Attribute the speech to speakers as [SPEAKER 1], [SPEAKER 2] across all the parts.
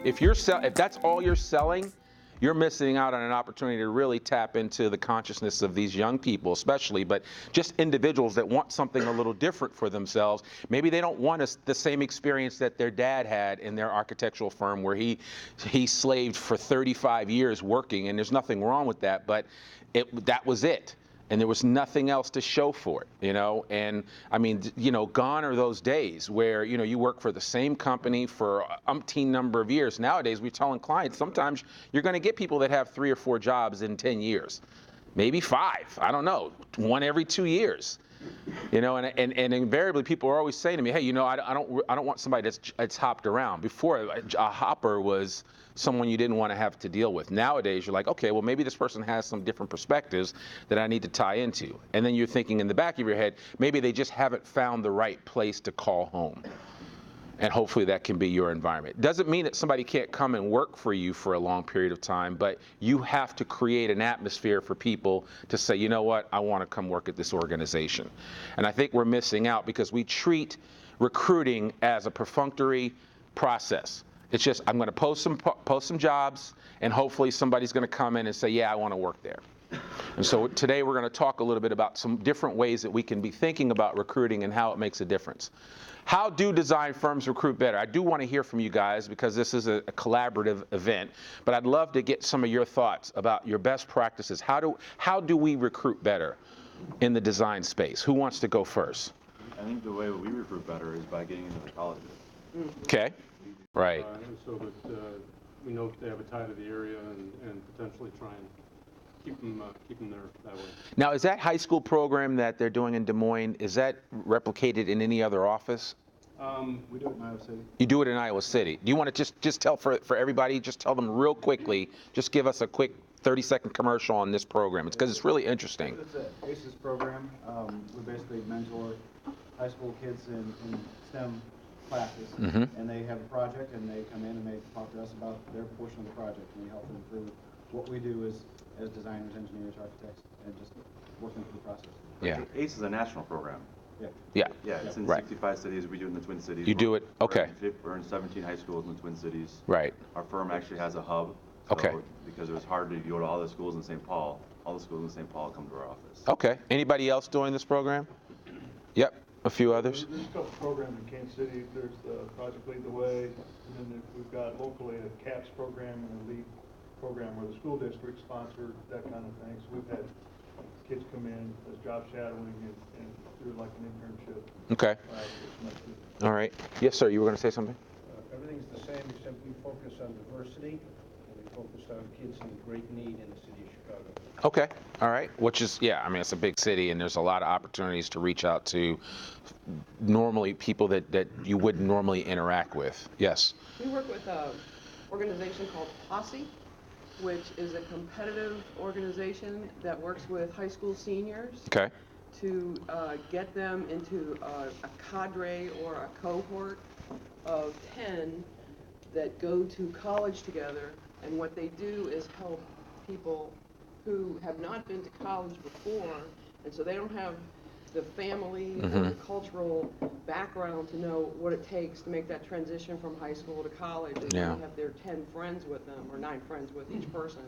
[SPEAKER 1] If that's all you're selling, you're missing out on an opportunity to really tap into the consciousness of these young people, especially, but just individuals that want something a little different for themselves. Maybe they don't want the same experience that their dad had in their architectural firm, where he slaved for 35 years working, and there's nothing wrong with that, but that was it. And there was nothing else to show for it, you know? And I mean, you know, gone are those days where, you know, you work for the same company for umpteen number of years. Nowadays, we're telling clients, sometimes you're gonna get people that have 3 or 4 jobs in 10 years. Maybe 5, I don't know, 1 every 2 years. You know, and invariably people are always saying to me, hey, you know, I don't want somebody that's hopped around. Before, a hopper was someone you didn't want to have to deal with. Nowadays, you're like, okay, well, maybe this person has some different perspectives that I need to tie into. And then you're thinking in the back of your head, maybe they just haven't found the right place to call home. And hopefully that can be your environment. Doesn't mean that somebody can't come and work for you for a long period of time, but you have to create an atmosphere for people to say, you know what, I want to come work at this organization. And I think we're missing out because we treat recruiting as a perfunctory process. It's just, I'm going to post some jobs, and hopefully somebody's going to come in and say, yeah, I want to work there. And so today we're going to talk a little bit about some different ways that we can be thinking about recruiting and how it makes a difference. How do design firms recruit better? I do want to hear from you guys because this is a collaborative event, but I'd love to get some of your thoughts about your best practices. How do we recruit better in the design space? Who wants to go first?
[SPEAKER 2] I think the way we recruit better is by getting into the colleges.
[SPEAKER 1] Okay, right.
[SPEAKER 3] So that we know if they have a tie to the area and potentially try and keep them there that way.
[SPEAKER 1] Now, is that high school program that they're doing in Des Moines, is that replicated in any other office?
[SPEAKER 2] We do it in Iowa City.
[SPEAKER 1] You do it in Iowa City. Do you want to just tell for everybody, just tell them real quickly, just give us a quick 30-second commercial on this program. It's because it's really interesting.
[SPEAKER 4] It's an ACES program. We basically mentor high school kids in STEM classes, and they have a project, and they come in and they talk to us about their portion of the project, and we help them through what we do as designers, engineers, architects, and just working through the process.
[SPEAKER 1] Yeah.
[SPEAKER 2] ACE is a national program.
[SPEAKER 1] Yeah.
[SPEAKER 2] Yeah, it's in
[SPEAKER 1] Right.
[SPEAKER 2] 65 cities. We do it in the Twin Cities.
[SPEAKER 1] You do it? Okay.
[SPEAKER 2] We're in 17 high schools in the Twin Cities.
[SPEAKER 1] Right.
[SPEAKER 2] Our firm actually has a hub. So
[SPEAKER 1] Okay.
[SPEAKER 2] Because it was hard to go to all the schools in St. Paul, all the schools in St. Paul come to our office.
[SPEAKER 1] Okay. Anybody else doing this program? Yep. A few others?
[SPEAKER 5] There's a couple programs in Kansas City. There's the Project Lead the Way, and then we've got locally a CAPS program and a LEAD program where the school district sponsored that kind of thing. So we've had kids come in as job shadowing and do like an internship.
[SPEAKER 1] Okay. All right. Yes, sir. You were going to say something?
[SPEAKER 6] Everything's the same, except we focus on diversity, and we focus on kids in great need in the city of Chicago.
[SPEAKER 1] Okay. All right. Which is, yeah, I mean, it's a big city, and there's a lot of opportunities to reach out to normally people that you wouldn't normally interact with. Yes.
[SPEAKER 7] We work with an organization called Posse, which is a competitive organization that works with high school seniors.
[SPEAKER 1] Okay.
[SPEAKER 7] To get them into a cadre or a cohort of 10 that go to college together, and what they do is help people who have not been to college before, and so they don't have the family or the cultural background to know what it takes to make that transition from high school to college. They have their 10 friends with them, or 9 friends with each person.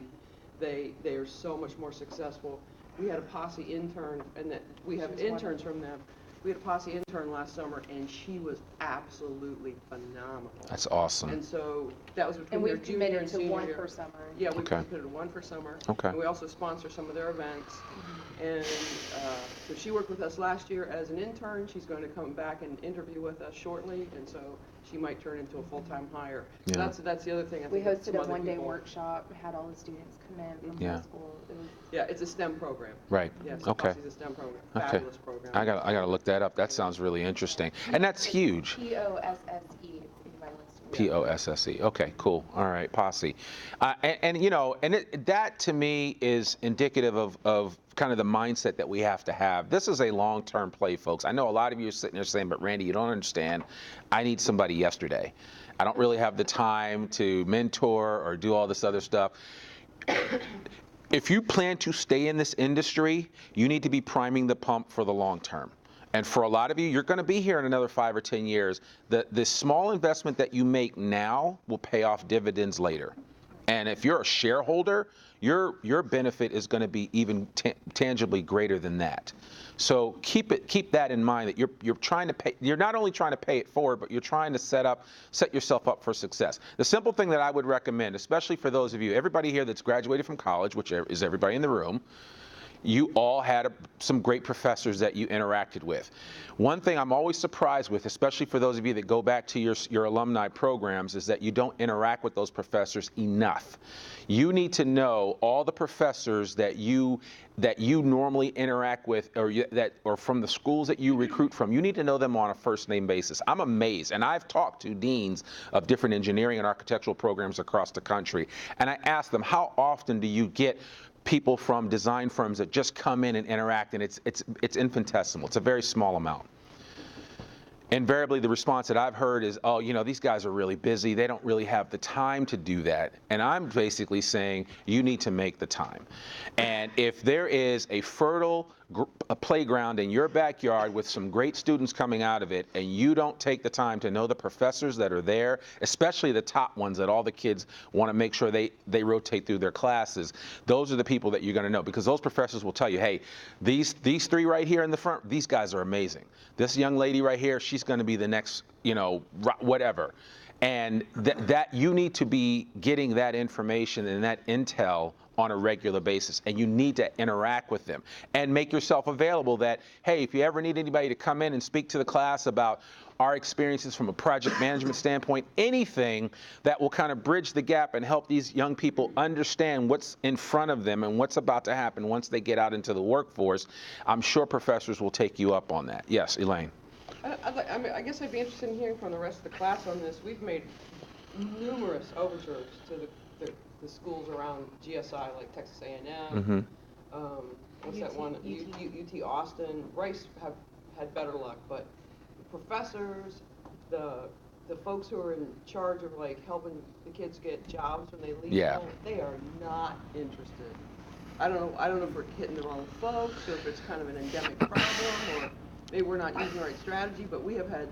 [SPEAKER 7] They are so much more successful. We had a Posse intern, and that we have interns from them. We had a Posse intern last summer, and she was absolutely phenomenal.
[SPEAKER 1] That's awesome.
[SPEAKER 7] And so that was between
[SPEAKER 8] And
[SPEAKER 7] their
[SPEAKER 8] we've
[SPEAKER 7] junior and
[SPEAKER 8] committed to
[SPEAKER 7] senior
[SPEAKER 8] one
[SPEAKER 7] year.
[SPEAKER 8] per summer.
[SPEAKER 7] Yeah, we
[SPEAKER 1] Okay.
[SPEAKER 7] committed to 1 for summer.
[SPEAKER 1] Okay.
[SPEAKER 7] And we also sponsor some of their events. And so she worked with us last year as an intern. She's going to come back and interview with us shortly, and so she might turn into a full-time hire. So
[SPEAKER 1] Yeah.
[SPEAKER 7] that's the other thing. I
[SPEAKER 8] We
[SPEAKER 7] think that some
[SPEAKER 8] hosted a
[SPEAKER 7] other
[SPEAKER 8] one-day
[SPEAKER 7] people-
[SPEAKER 8] workshop, had all the students come in from
[SPEAKER 1] Yeah.
[SPEAKER 8] high school. It was
[SPEAKER 7] Yeah, it's a STEM program.
[SPEAKER 1] Right.
[SPEAKER 7] Yes,
[SPEAKER 1] Okay.
[SPEAKER 7] Posse's a STEM program.
[SPEAKER 1] Okay.
[SPEAKER 7] Fabulous program.
[SPEAKER 1] I gotta look that up. That sounds really interesting. And that's huge.
[SPEAKER 8] POSSE.
[SPEAKER 1] POSSE. Okay, cool. All right, Posse. And you know, and that to me is indicative of kind of the mindset that we have to have. This is a long-term play, folks. I know a lot of you are sitting there saying, but Randy, you don't understand. I need somebody yesterday. I don't really have the time to mentor or do all this other stuff. If you plan to stay in this industry, you need to be priming the pump for the long term. And for a lot of you, you're going to be here in another 5 or 10 years. The small investment that you make now will pay off dividends later. And if you're a shareholder, your benefit is going to be even tangibly greater than that. So keep that in mind, that you're trying to pay. You're not only trying to pay it forward, but you're trying to set yourself up for success. The simple thing that I would recommend, especially for those of you, everybody here that's graduated from college, which is everybody in the room, you all had some great professors that you interacted with. One thing I'm always surprised with, especially for those of you that go back to your alumni programs, is that you don't interact with those professors enough. You need to know all the professors that you normally interact with, or from the schools that you recruit from. You need to know them on a first name basis. I'm amazed, and I've talked to deans of different engineering and architectural programs across the country, and I ask them, how often do you get people from design firms that just come in and interact? And it's infinitesimal. It's a very small amount. Invariably, the response that I've heard is, oh, these guys are really busy. They don't really have the time to do that. And I'm basically saying you need to make the time. And if there is a fertile playground in your backyard with some great students coming out of it, and you don't take the time to know the professors that are there, especially the top ones that all the kids want to make sure they rotate through their classes, those are the people that you're going to know, because those professors will tell you, hey, these three right here in the front, these guys are amazing. This young lady right here, she's going to be the next, whatever. And that you need to be getting that information and that intel on a regular basis, and you need to interact with them and make yourself available that, hey, if you ever need anybody to come in and speak to the class about our experiences from a project management standpoint, anything that will kind of bridge the gap and help these young people understand what's in front of them and what's about to happen once they get out into the workforce, I'm sure professors will take you up on that. Yes, Elaine.
[SPEAKER 7] I guess I'd be interested in hearing from the rest of the class on this. We've made numerous overtures to the schools around GSI, like Texas A&M, what's that one? UT Austin. Rice have had better luck, but the professors, the folks who are in charge of helping the kids get jobs when they leave school, they are not interested. I don't know if we're hitting the wrong folks, or if it's kind of an endemic problem, or maybe we're not using the right strategy, but we have had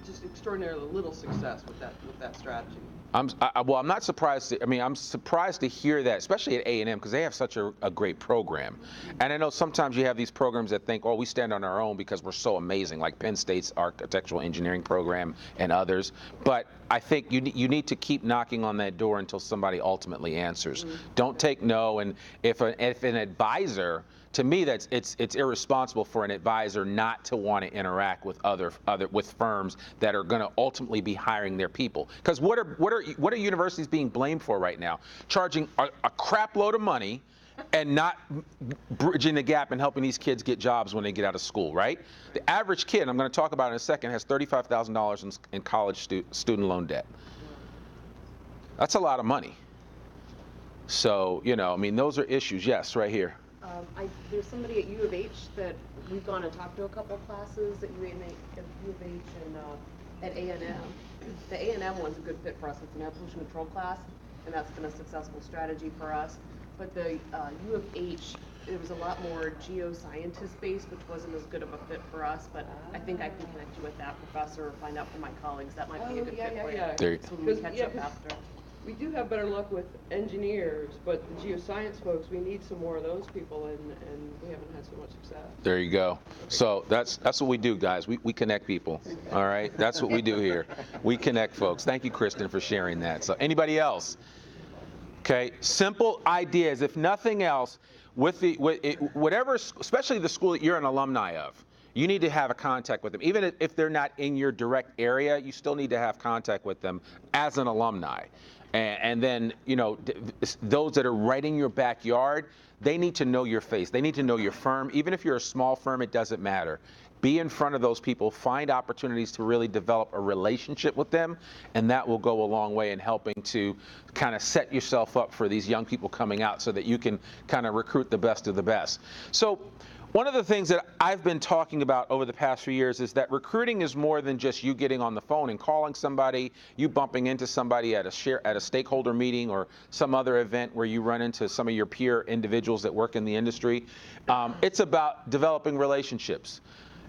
[SPEAKER 7] just extraordinarily little success with that strategy.
[SPEAKER 1] I'm not surprised. I'm surprised to hear that, especially at A&M, because they have such a great program. And I know sometimes you have these programs that think, oh, we stand on our own because we're so amazing, like Penn State's architectural engineering program and others. But I think you need to keep knocking on that door until somebody ultimately answers. Don't take no. And if an advisor, to me, it's irresponsible for an advisor not to want to interact with with firms that are going to ultimately be hiring their people. Because what are universities being blamed for right now? Charging a crap load of money and not bridging the gap and helping these kids get jobs when they get out of school, right? The average kid, I'm going to talk about it in a second, has $35,000 in college student loan debt. That's a lot of money. So, those are issues. Yes, right here.
[SPEAKER 9] There's somebody at U of H that we've gone and talked to a couple of classes at U of H and at A&M. The A&M one's a good fit for us. It's an air pollution control class, and that's been a successful strategy for us. But the U of H, it was a lot more geoscientist based, which wasn't as good of a fit for us. But I think I can connect you with that professor or find out from my colleagues. That might be a good fit for you. So we can catch up after.
[SPEAKER 7] We do have better luck with engineers, but the geoscience folks, we need some more of those people, and we haven't had so much success.
[SPEAKER 1] There you go. So that's what we do, guys. We connect people. All right, that's what we do here. We connect folks. Thank you, Kristen, for sharing that. So anybody else? Okay, simple ideas. If nothing else, whatever, especially the school that you're an alumni of, you need to have a contact with them. Even if they're not in your direct area, you still need to have contact with them as an alumni. And then, those that are right in your backyard, they need to know your face. They need to know your firm. Even if you're a small firm, it doesn't matter. Be in front of those people. Find opportunities to really develop a relationship with them, and that will go a long way in helping to kind of set yourself up for these young people coming out so that you can kind of recruit the best of the best. So one of the things that I've been talking about over the past few years is that recruiting is more than just you getting on the phone and calling somebody, you bumping into somebody at a stakeholder meeting or some other event where you run into some of your peer individuals that work in the industry. It's about developing relationships.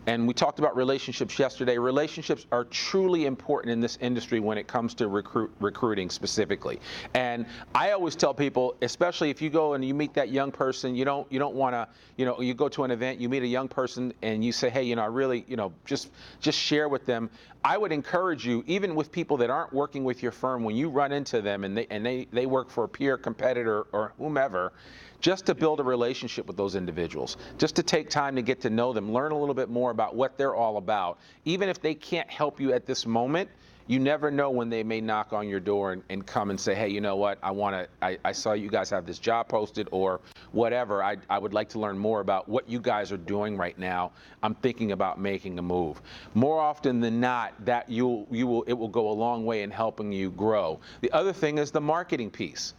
[SPEAKER 1] And we talked about relationships yesterday. Relationships are truly important in this industry when it comes to recruiting specifically. And I always tell people, especially if you go and you meet that young person, you don't want to, you go to an event, you meet a young person and you say, hey, I really, just share with them. I would encourage you, even with people that aren't working with your firm, when you run into them and they work for a peer competitor or whomever, just to build a relationship with those individuals, just to take time to get to know them, learn a little bit more about what they're all about. Even if they can't help you at this moment, you never know when they may knock on your door and come and say, hey, you know what, I saw you guys have this job posted or whatever. I would like to learn more about what you guys are doing right now. I'm thinking about making a move. More often than not, that it will go a long way in helping you grow. The other thing is the marketing piece.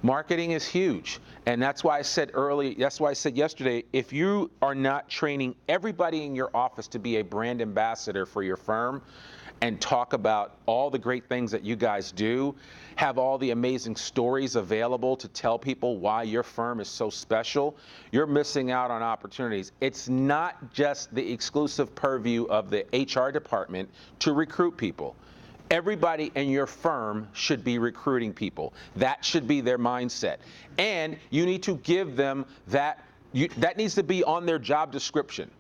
[SPEAKER 1] Marketing is huge, and that's why I said yesterday, if you are not training everybody in your office to be a brand ambassador for your firm and talk about all the great things that you guys do, have all the amazing stories available to tell people why your firm is so special, you're missing out on opportunities. It's not just the exclusive purview of the HR department to recruit people. Everybody in your firm should be recruiting people. That should be their mindset. And you need to give them that needs to be on their job description,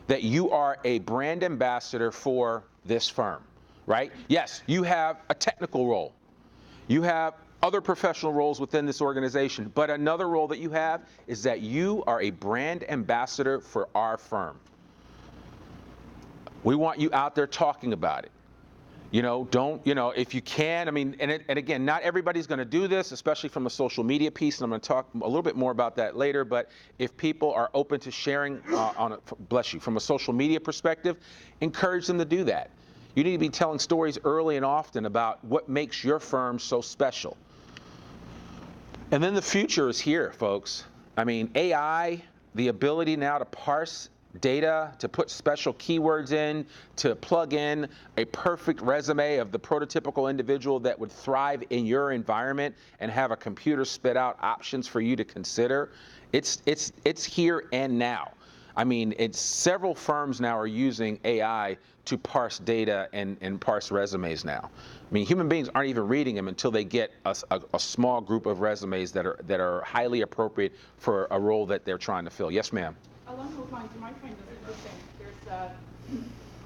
[SPEAKER 1] that you are a brand ambassador for this firm, right? Yes, you have a technical role. You have other professional roles within this organization, but another role that you have is that you are a brand ambassador for our firm. We want you out there talking about it. If you can, and again, not everybody's going to do this, especially from a social media piece, and I'm going to talk a little bit more about that later, but if people are open to sharing from a social media perspective, encourage them to do that. You need to be telling stories early and often about what makes your firm so special. And then the future is here, folks. AI, the ability now to parse data, to put special keywords in, to plug in a perfect resume of the prototypical individual that would thrive in your environment and have a computer spit out options for you to consider. It's here and now. Several firms now are using AI to parse data and parse resumes now. Human beings aren't even reading them until they get a small group of resumes that are highly appropriate for a role that they're trying to fill. Yes, ma'am.
[SPEAKER 10] Along those lines, you might find this interesting. There's a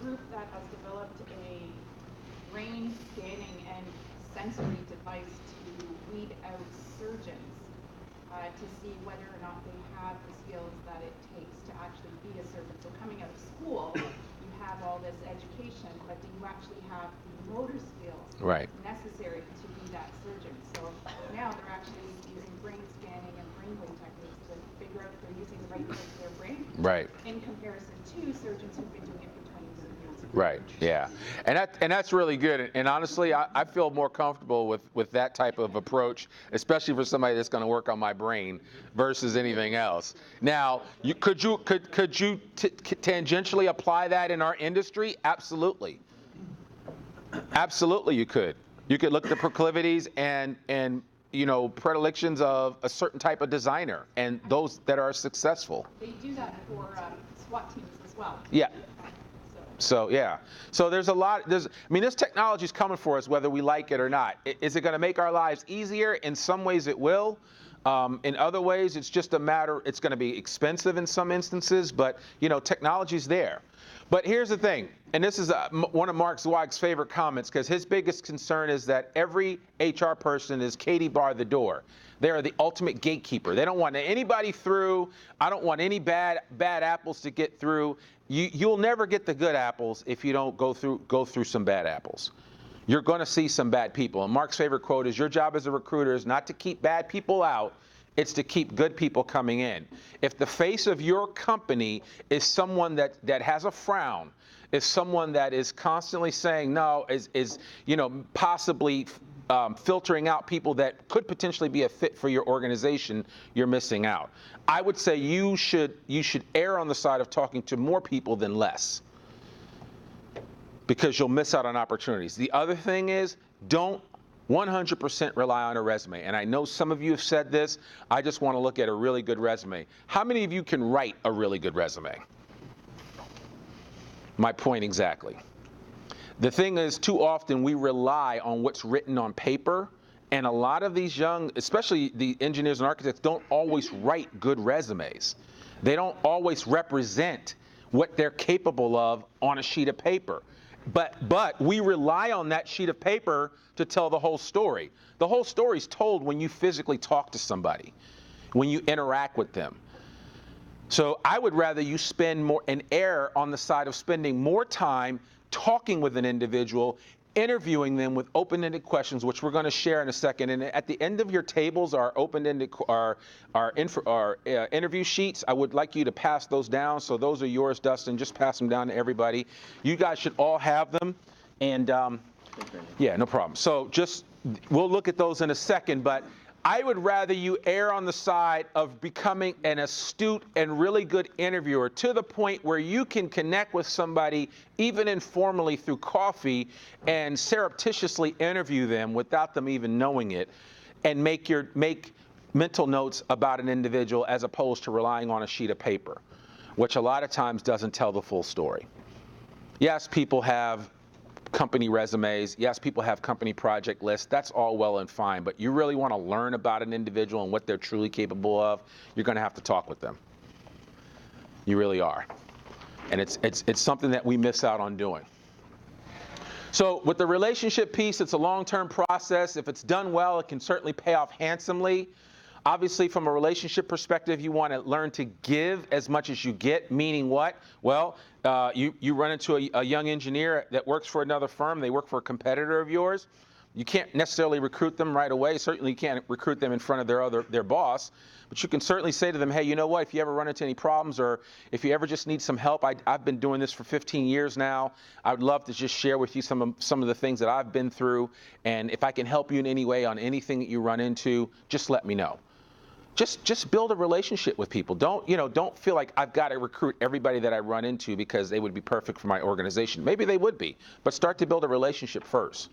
[SPEAKER 10] group that has developed a brain scanning and sensory device to weed out surgeons to see whether or not they have the skills that it takes to actually be a surgeon. So coming out of school, you have all this education, but do you actually have the motor skills necessary to be that surgeon? So now they're actually using brain scanning and brainwave techniques to figure out if they're using the right parts of their brain.
[SPEAKER 1] Right.
[SPEAKER 10] In comparison to surgeons who've been doing it for 20 years.
[SPEAKER 1] Right. Yeah. And that's really good. And honestly, I feel more comfortable with that type of approach, especially for somebody that's going to work on my brain versus anything else. Now, could you tangentially apply that in our industry? Absolutely. Absolutely, you could. You could look at the proclivities and predilections of a certain type of designer and those that are successful.
[SPEAKER 10] They do that for SWAT teams as well.
[SPEAKER 1] Yeah. So yeah. So there's a lot. This technology is coming for us whether we like it or not. Is it going to make our lives easier? In some ways it will. In other ways it's just a matter. It's going to be expensive in some instances, but technology's there. But here's the thing, and this is one of Mark Zweig's favorite comments, because his biggest concern is that every HR person is Katie bar the door. They are the ultimate gatekeeper. They don't want anybody through. I don't want any bad apples to get through. You'll never get the good apples if you don't go through some bad apples. You're going to see some bad people. And Mark's favorite quote is, your job as a recruiter is not to keep bad people out, it's to keep good people coming in. If the face of your company is someone that has a frown, is someone that is constantly saying no, is possibly filtering out people that could potentially be a fit for your organization, you're missing out. I would say you should err on the side of talking to more people than less, because you'll miss out on opportunities. The other thing is, don't 100% rely on a resume. And I know some of you have said this, I just want to look at a really good resume. How many of you can write a really good resume? My point exactly. The thing is, too often we rely on what's written on paper, and a lot of these young, especially the engineers and architects, don't always write good resumes. They don't always represent what they're capable of on a sheet of paper. But we rely on that sheet of paper to tell the whole story. The whole story is told when you physically talk to somebody, when you interact with them. So I would rather you spend more and err on the side of spending more time talking with an individual, interviewing them with open-ended questions, which we're going to share in a second. And at the end of your tables are open-ended interview sheets. I would like you to pass those down. So those are yours, Dustin. Just pass them down to everybody. You guys should all have them. And yeah, no problem. So we'll look at those in a second. But I would rather you err on the side of becoming an astute and really good interviewer to the point where you can connect with somebody even informally through coffee and surreptitiously interview them without them even knowing it, and make mental notes about an individual as opposed to relying on a sheet of paper, which a lot of times doesn't tell the full story. Yes, people have company resumes. Yes, people have company project lists. That's all well and fine, but you really want to learn about an individual and what they're truly capable of, you're going to have to talk with them. You really are. And it's something that we miss out on doing. So with the relationship piece, it's a long-term process. If it's done well, it can certainly pay off handsomely. Obviously, from a relationship perspective, you want to learn to give as much as you get, meaning what? Well, you run into a young engineer that works for another firm. They work for a competitor of yours. You can't necessarily recruit them right away. Certainly, you can't recruit them in front of their boss. But you can certainly say to them, hey, you know what? If you ever run into any problems, or if you ever just need some help, I've been doing this for 15 years now. I would love to just share with you some of the things that I've been through. And if I can help you in any way on anything that you run into, just let me know. Just build a relationship with people. Don't feel like I've got to recruit everybody that I run into because they would be perfect for my organization. Maybe they would be, but start to build a relationship first.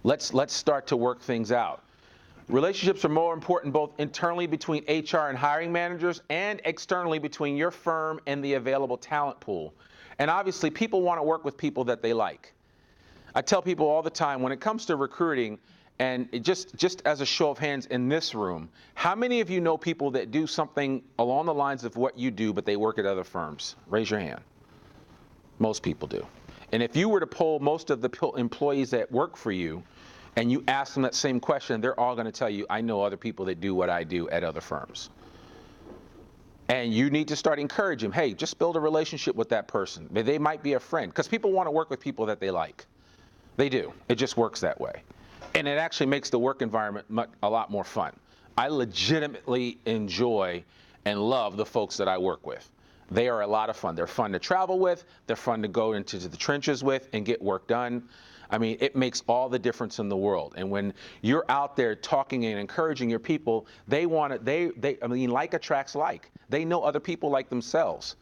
[SPEAKER 1] Let's start to work things out. Relationships are more important both internally between HR and hiring managers and externally between your firm and the available talent pool. And obviously, people want to work with people that they like. I tell people all the time, when it comes to recruiting, and just as a show of hands in this room, how many of you know people that do something along the lines of what you do, but they work at other firms? Raise your hand. Most people do. And if you were to poll most of the employees that work for you, and you ask them that same question, they're all going to tell you, I know other people that do what I do at other firms. And you need to start encouraging them. Hey, just build a relationship with that person. They might be a friend, because people want to work with people that they like. They do. It just works that way. And it actually makes the work environment a lot more fun. I legitimately enjoy and love the folks that I work with. They are a lot of fun. They're fun to travel with. They're fun to go into the trenches with and get work done. I mean, it makes all the difference in the world. And when you're out there talking and encouraging your people, like attracts like. They know other people like themselves.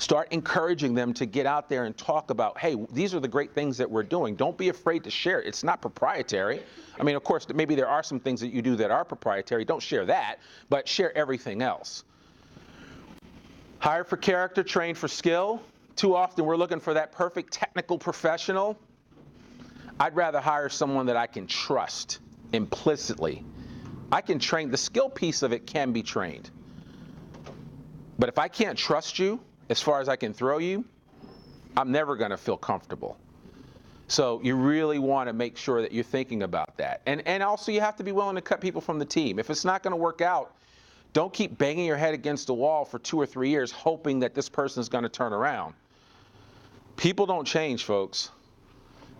[SPEAKER 1] Start encouraging them to get out there and talk about, hey, these are the great things that we're doing. Don't be afraid to share it. It's not proprietary. I mean, of course, maybe there are some things that you do that are proprietary. Don't share that, but share everything else. Hire for character, train for skill. Too often we're looking for that perfect technical professional. I'd rather hire someone that I can trust implicitly. I can train. The skill piece of it can be trained. But if I can't trust you, as far as I can throw you, I'm never going to feel comfortable. So you really want to make sure that you're thinking about that. And also you have to be willing to cut people from the team. If it's not going to work out, don't keep banging your head against the wall for 2 or 3 years hoping that this person is going to turn around. People don't change, folks.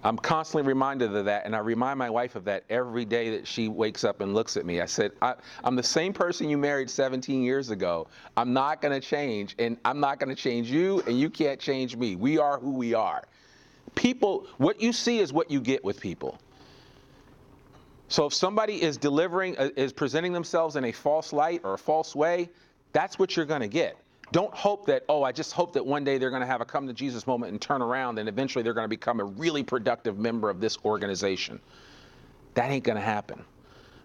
[SPEAKER 1] I'm constantly reminded of that, and I remind my wife of that every day that she wakes up and looks at me. I said, I'm the same person you married 17 years ago. I'm not going to change, and I'm not going to change you, and you can't change me. We are who we are. People, what you see is what you get with people. So if somebody is presenting themselves in a false light or a false way, that's what you're going to get. Don't hope that, I just hope that one day they're going to have a come to Jesus moment and turn around and eventually they're going to become a really productive member of this organization. That ain't going to happen.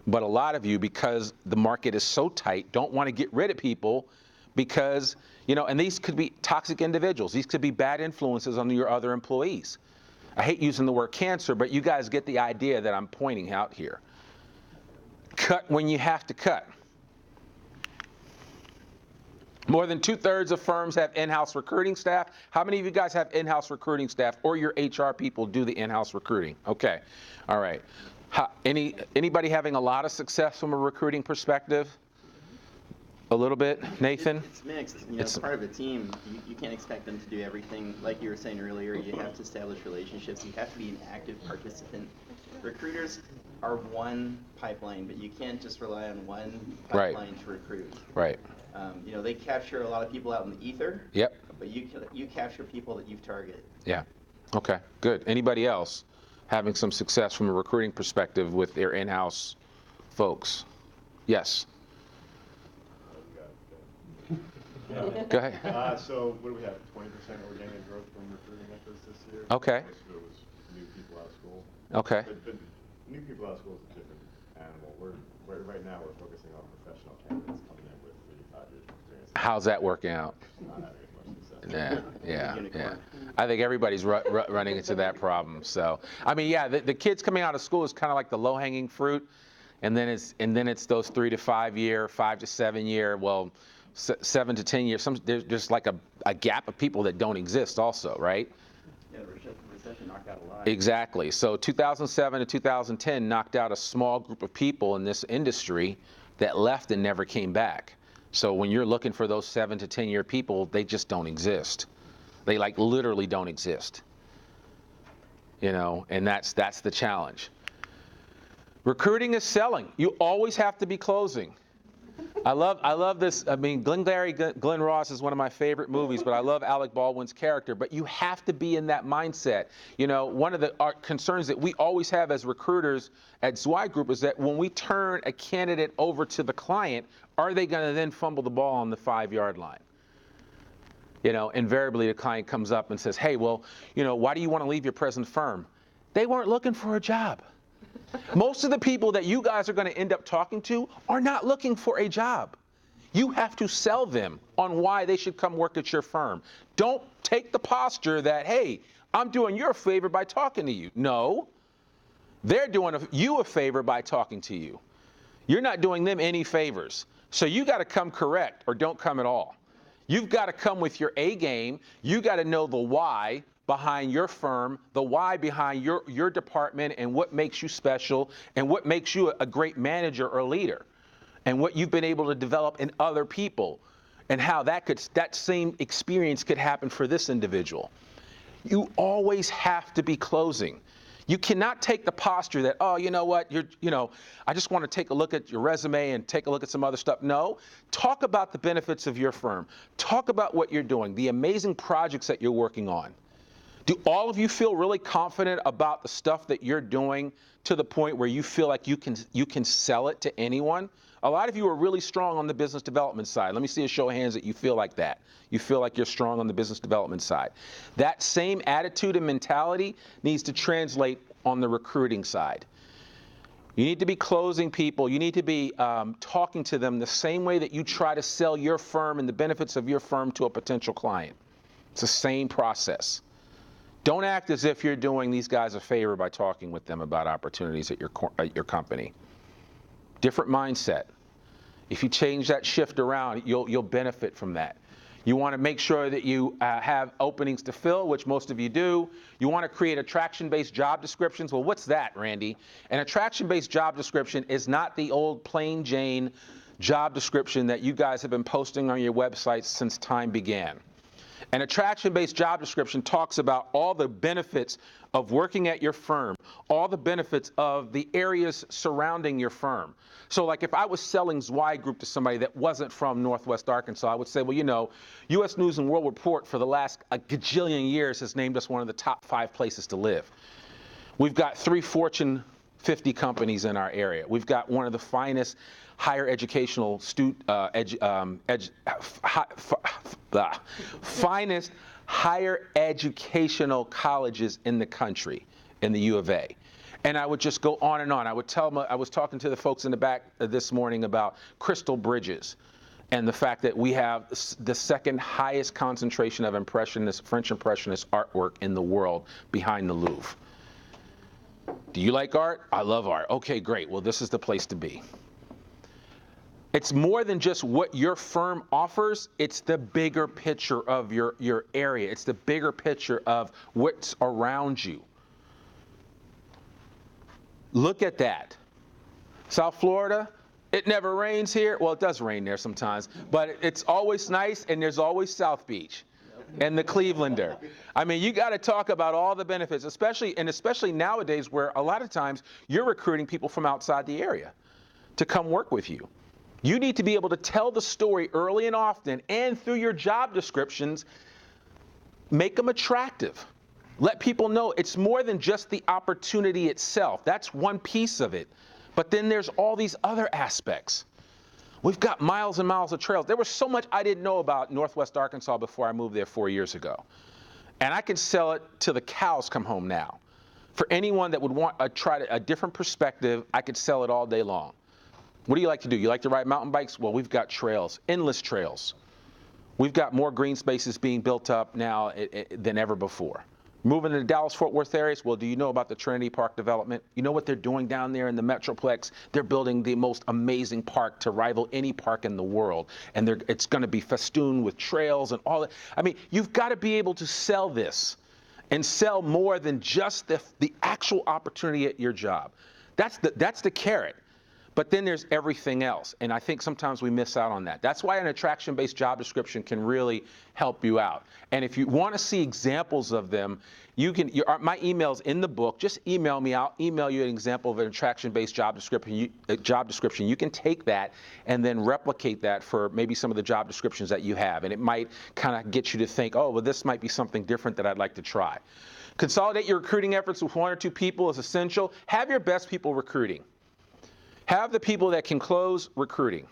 [SPEAKER 1] But a lot of you, because the market is so tight, don't want to get rid of people because, and these could be toxic individuals. These could be bad influences on your other employees. I hate using the word cancer, but you guys get the idea that I'm pointing out here. Cut when you have to cut. More than 2/3 of firms have in-house recruiting staff. How many of you guys have in-house recruiting staff, or your HR people do the in-house recruiting? Okay, all right. Anybody having a lot of success from a recruiting perspective? A little bit, Nathan?
[SPEAKER 11] It's mixed. It's part of a team. You can't expect them to do everything. Like you were saying earlier, you have to establish relationships. You have to be an active participant. Recruiters are one pipeline, but you can't just rely on one pipeline to recruit.
[SPEAKER 1] Right.
[SPEAKER 11] They capture a lot of people out in the ether.
[SPEAKER 1] Yep.
[SPEAKER 11] But you capture people that you've targeted.
[SPEAKER 1] Yeah. Okay, good. Anybody else having some success from a recruiting perspective with their in-house folks? Yes. Go ahead.
[SPEAKER 2] So what do we have, 20% organic growth from recruiting efforts this year?
[SPEAKER 1] Okay.
[SPEAKER 2] Most of it was new people out of school.
[SPEAKER 1] Okay.
[SPEAKER 2] But new people out of school is a different animal. Right now we're focusing on professional candidates coming in with 3 to 5 years of experience.
[SPEAKER 1] How's that working out?
[SPEAKER 2] Not having as much success.
[SPEAKER 1] Yeah. I think everybody's running into that problem. So, I mean, yeah, the kids coming out of school is kind of like the low-hanging fruit, and then it's those 3 to 5 year, 5 to 7 year, 7 to 10 years. There's just like a gap of people that don't exist also, right?
[SPEAKER 11] Yeah, the recession knocked out a lot.
[SPEAKER 1] Exactly. So 2007 to 2010 knocked out a small group of people in this industry that left and never came back. So when you're looking for those 7 to 10 year people, they just don't exist. They literally don't exist. And that's the challenge. Recruiting is selling. You always have to be closing. I love this. I mean, Glenn Ross is one of my favorite movies, but I love Alec Baldwin's character. But you have to be in that mindset. One of our concerns that we always have as recruiters at Zweig Group is that when we turn a candidate over to the client, are they going to then fumble the ball on the 5-yard line? Invariably the client comes up and says, hey, well, why do you want to leave your present firm? They weren't looking for a job. Most of the people that you guys are going to end up talking to are not looking for a job. You have to sell them on why they should come work at your firm. Don't take the posture that, hey, I'm doing you a favor by talking to you. No, they're doing you a favor by talking to you. You're not doing them any favors. So you got to come correct or don't come at all. You've got to come with your A game. You got to know the why behind your firm, the why behind your department, and what makes you special, and what makes you a great manager or leader, and what you've been able to develop in other people, and how that same experience could happen for this individual. You always have to be closing. You cannot take the posture that, oh, you know what, I just want to take a look at your resume and take a look at some other stuff. No, talk about the benefits of your firm. Talk about what you're doing, the amazing projects that you're working on. Do all of you feel really confident about the stuff that you're doing to the point where you feel like you can sell it to anyone? A lot of you are really strong on the business development side. Let me see a show of hands that you feel like that. You feel like you're strong on the business development side. That same attitude and mentality needs to translate on the recruiting side. You need to be closing people. You need to be talking to them the same way that you try to sell your firm and the benefits of your firm to a potential client. It's the same process. Don't act as if you're doing these guys a favor by talking with them about opportunities at your company. Different mindset. If you change that shift around, you'll benefit from that. You want to make sure that you have openings to fill, which most of you do. You want to create attraction-based job descriptions. Well, what's that, Randy? An attraction-based job description is not the old plain Jane job description that you guys have been posting on your websites since time began. An attraction-based job description talks about all the benefits of working at your firm, all the benefits of the areas surrounding your firm. So like if I was selling Zweig Group to somebody that wasn't from Northwest Arkansas, I would say, well, U.S. News and World Report for the last gajillion years has named us one of the top 5 places to live. We've got 3 Fortune 50 companies in our area. We've got one of the finest higher educational finest higher educational colleges in the country, in the U of A. And I would just go on and on. I would tell them, I was talking to the folks in the back this morning about Crystal Bridges and the fact that we have the second highest concentration of French Impressionist artwork in the world behind the Louvre. Do you like art? I love art. Okay, great. Well, this is the place to be. It's more than just what your firm offers. It's the bigger picture of your area. It's the bigger picture of what's around you. Look at that. South Florida, it never rains here. Well, it does rain there sometimes, but it's always nice, and there's always South Beach and the Clevelander. I mean, you got to talk about all the benefits, especially nowadays where a lot of times you're recruiting people from outside the area to come work with you. You need to be able to tell the story early and often, and through your job descriptions, make them attractive. Let people know it's more than just the opportunity itself. That's one piece of it. But then there's all these other aspects. We've got miles and miles of trails. There was so much I didn't know about Northwest Arkansas before I moved there 4 years ago. And I can sell it till the cows come home now. For anyone that would want a different perspective, I could sell it all day long. What do you like to do? You like to ride mountain bikes? Well, we've got trails, endless trails. We've got more green spaces being built up now than ever before. Moving to the Dallas-Fort Worth areas, well, do you know about the Trinity Park development? You know what they're doing down there in the Metroplex? They're building the most amazing park to rival any park in the world. And it's going to be festooned with trails and all that. I mean, you've got to be able to sell this and sell more than just the actual opportunity at your job. That's the carrot. But then there's everything else, and I think sometimes we miss out on that. That's why an attraction-based job description can really help you out. And if you want to see examples of them, my email's in the book. Just email me. I'll email you an example of an attraction-based job description. You can take that and then replicate that for maybe some of the job descriptions that you have, and it might kind of get you to think, oh, well, this might be something different that I'd like to try. Consolidate your recruiting efforts with 1 or 2 people is essential. Have your best people recruiting. Have the people that can close recruiting.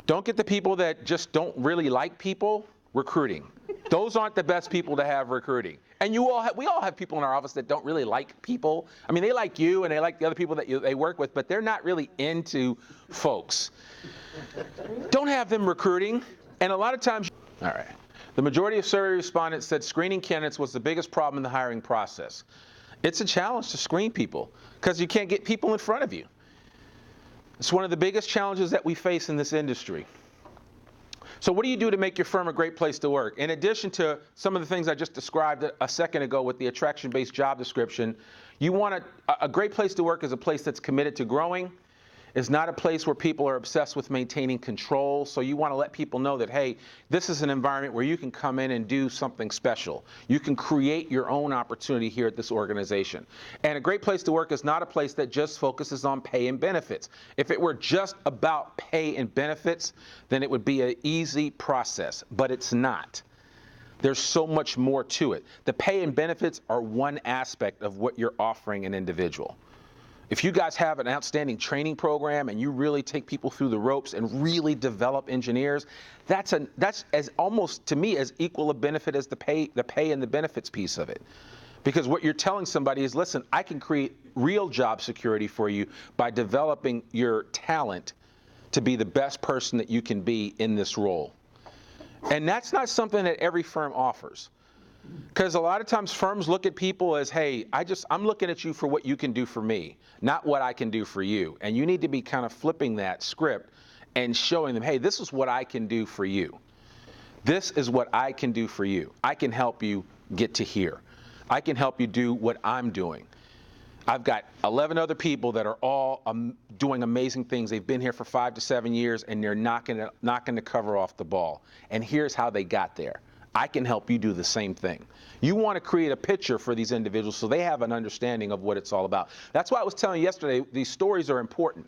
[SPEAKER 1] Don't get the people that just don't really like people recruiting. Those aren't the best people to have recruiting. And we all have people in our office that don't really like people. I mean, they like you and they like the other people that they work with, but they're not really into folks. Don't have them recruiting. And a lot of times, all right. The majority of survey respondents said screening candidates was the biggest problem in the hiring process. It's a challenge to screen people because you can't get people in front of you. It's one of the biggest challenges that we face in this industry. So what do you do to make your firm a great place to work? In addition to some of the things I just described a second ago with the attraction-based job description, you want a great place to work is a place that's committed to growing. It's not a place where people are obsessed with maintaining control. So you want to let people know that, hey, this is an environment where you can come in and do something special. You can create your own opportunity here at this organization. And a great place to work is not a place that just focuses on pay and benefits. If it were just about pay and benefits, then it would be an easy process, but it's not. There's so much more to it. The pay and benefits are one aspect of what you're offering an individual. If you guys have an outstanding training program and you really take people through the ropes and really develop engineers, that's as almost to me as equal a benefit as the pay and the benefits piece of it. Because what you're telling somebody is, listen, I can create real job security for you by developing your talent to be the best person that you can be in this role. And that's not something that every firm offers. Because a lot of times firms look at people as, hey, I'm looking at you for what you can do for me, not what I can do for you. And you need to be kind of flipping that script and showing them, hey, this is what I can do for you. This is what I can do for you. I can help you get to here. I can help you do what I'm doing. I've got 11 other people that are all doing amazing things. They've been here for 5 to 7 years, and they're knocking the cover off the ball. And here's how they got there. I can help you do the same thing. You want to create a picture for these individuals so they have an understanding of what it's all about. That's why I was telling you yesterday, these stories are important,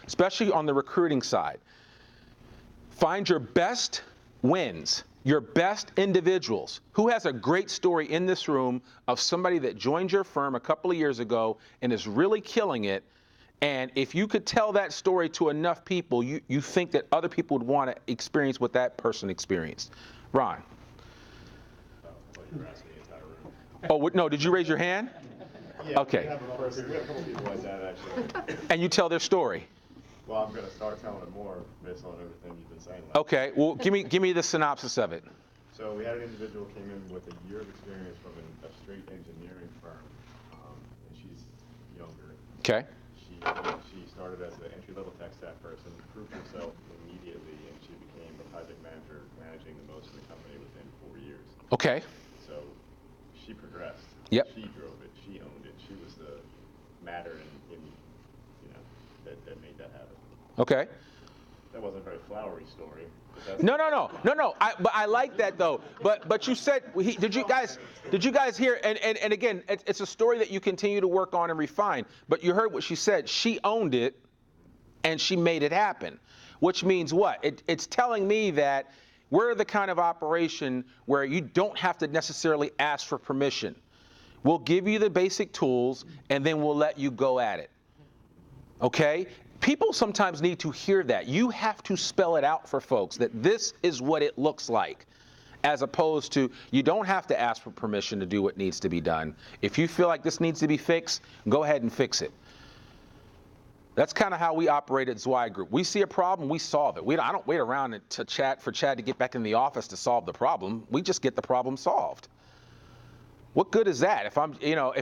[SPEAKER 1] especially on the recruiting side. Find your best wins, your best individuals. Who has a great story in this room of somebody that joined your firm a couple of years ago and is really killing it? And if you could tell that story to enough people, you think that other people would want to experience what that person experienced. Ron. Oh, no, did you raise your hand?
[SPEAKER 2] Yeah,
[SPEAKER 1] okay.
[SPEAKER 2] We have a couple people like that, actually.
[SPEAKER 1] And you tell their story.
[SPEAKER 2] Well, I'm gonna start telling it more based on everything you've been saying.
[SPEAKER 1] Okay, well, give me the synopsis of it.
[SPEAKER 2] So we had an individual came in with a year of experience from a straight engineering firm, and she's younger.
[SPEAKER 1] Okay.
[SPEAKER 2] She started as an entry-level tech staff person, proved herself immediately, and she became a project manager, managing the most in the company within 4 years.
[SPEAKER 1] Okay.
[SPEAKER 2] So she progressed.
[SPEAKER 1] Yep.
[SPEAKER 2] She drove it. She owned it. She was the matter in that made that happen.
[SPEAKER 1] Okay.
[SPEAKER 2] That wasn't a very flowery story.
[SPEAKER 1] No. But I like that though. But you said, did you guys hear? And again, it's a story that you continue to work on and refine. But you heard what she said. She owned it, and she made it happen. Which means what? It's telling me that we're the kind of operation where you don't have to necessarily ask for permission. We'll give you the basic tools, and then we'll let you go at it. Okay? People sometimes need to hear that. You have to spell it out for folks that this is what it looks like, as opposed to you don't have to ask for permission to do what needs to be done. If you feel like this needs to be fixed, go ahead and fix it. That's kind of how we operate at Zweig Group. We see a problem, we solve it. I don't wait around for Chad to get back in the office to solve the problem. We just get the problem solved. What good is that if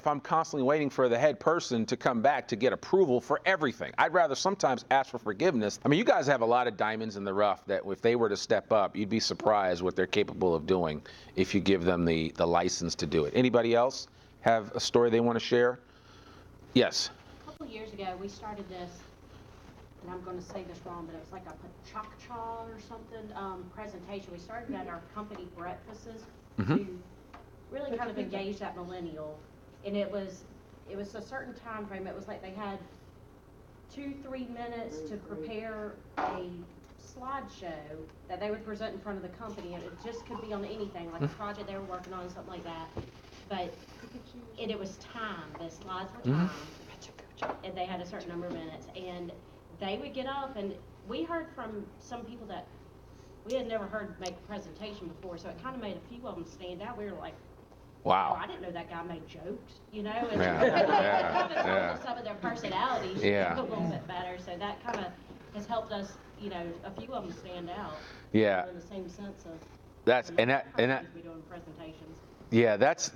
[SPEAKER 1] I'm constantly waiting for the head person to come back to get approval for everything? I'd rather sometimes ask for forgiveness. I mean, you guys have a lot of diamonds in the rough that if they were to step up, you'd be surprised what they're capable of doing if you give them the license to do it. Anybody else have a story they want to share? Yes.
[SPEAKER 12] A couple years ago, we started this, and I'm going to say this wrong, but it was like a cha-cha or something presentation. We started at our company breakfasts to really kind of engage that millennial, and it was a certain time frame. It was like they had 2-3 minutes to prepare a slideshow that they would present in front of the company, and it just could be on anything, like a project they were working on, something like that. But it was time. The slides were timed, and they had a certain number of minutes, and they would get up, and we heard from some people that we had never heard make a presentation before, so it kind of made a few of them stand out. We were like,
[SPEAKER 1] wow.
[SPEAKER 12] Oh, I didn't know that guy made jokes, and
[SPEAKER 1] Yeah.
[SPEAKER 12] some of their personalities a little bit better. So that kind of has helped us, a few of them stand out.
[SPEAKER 1] Yeah.
[SPEAKER 12] In the same sense of we do in presentations.
[SPEAKER 1] Yeah, that's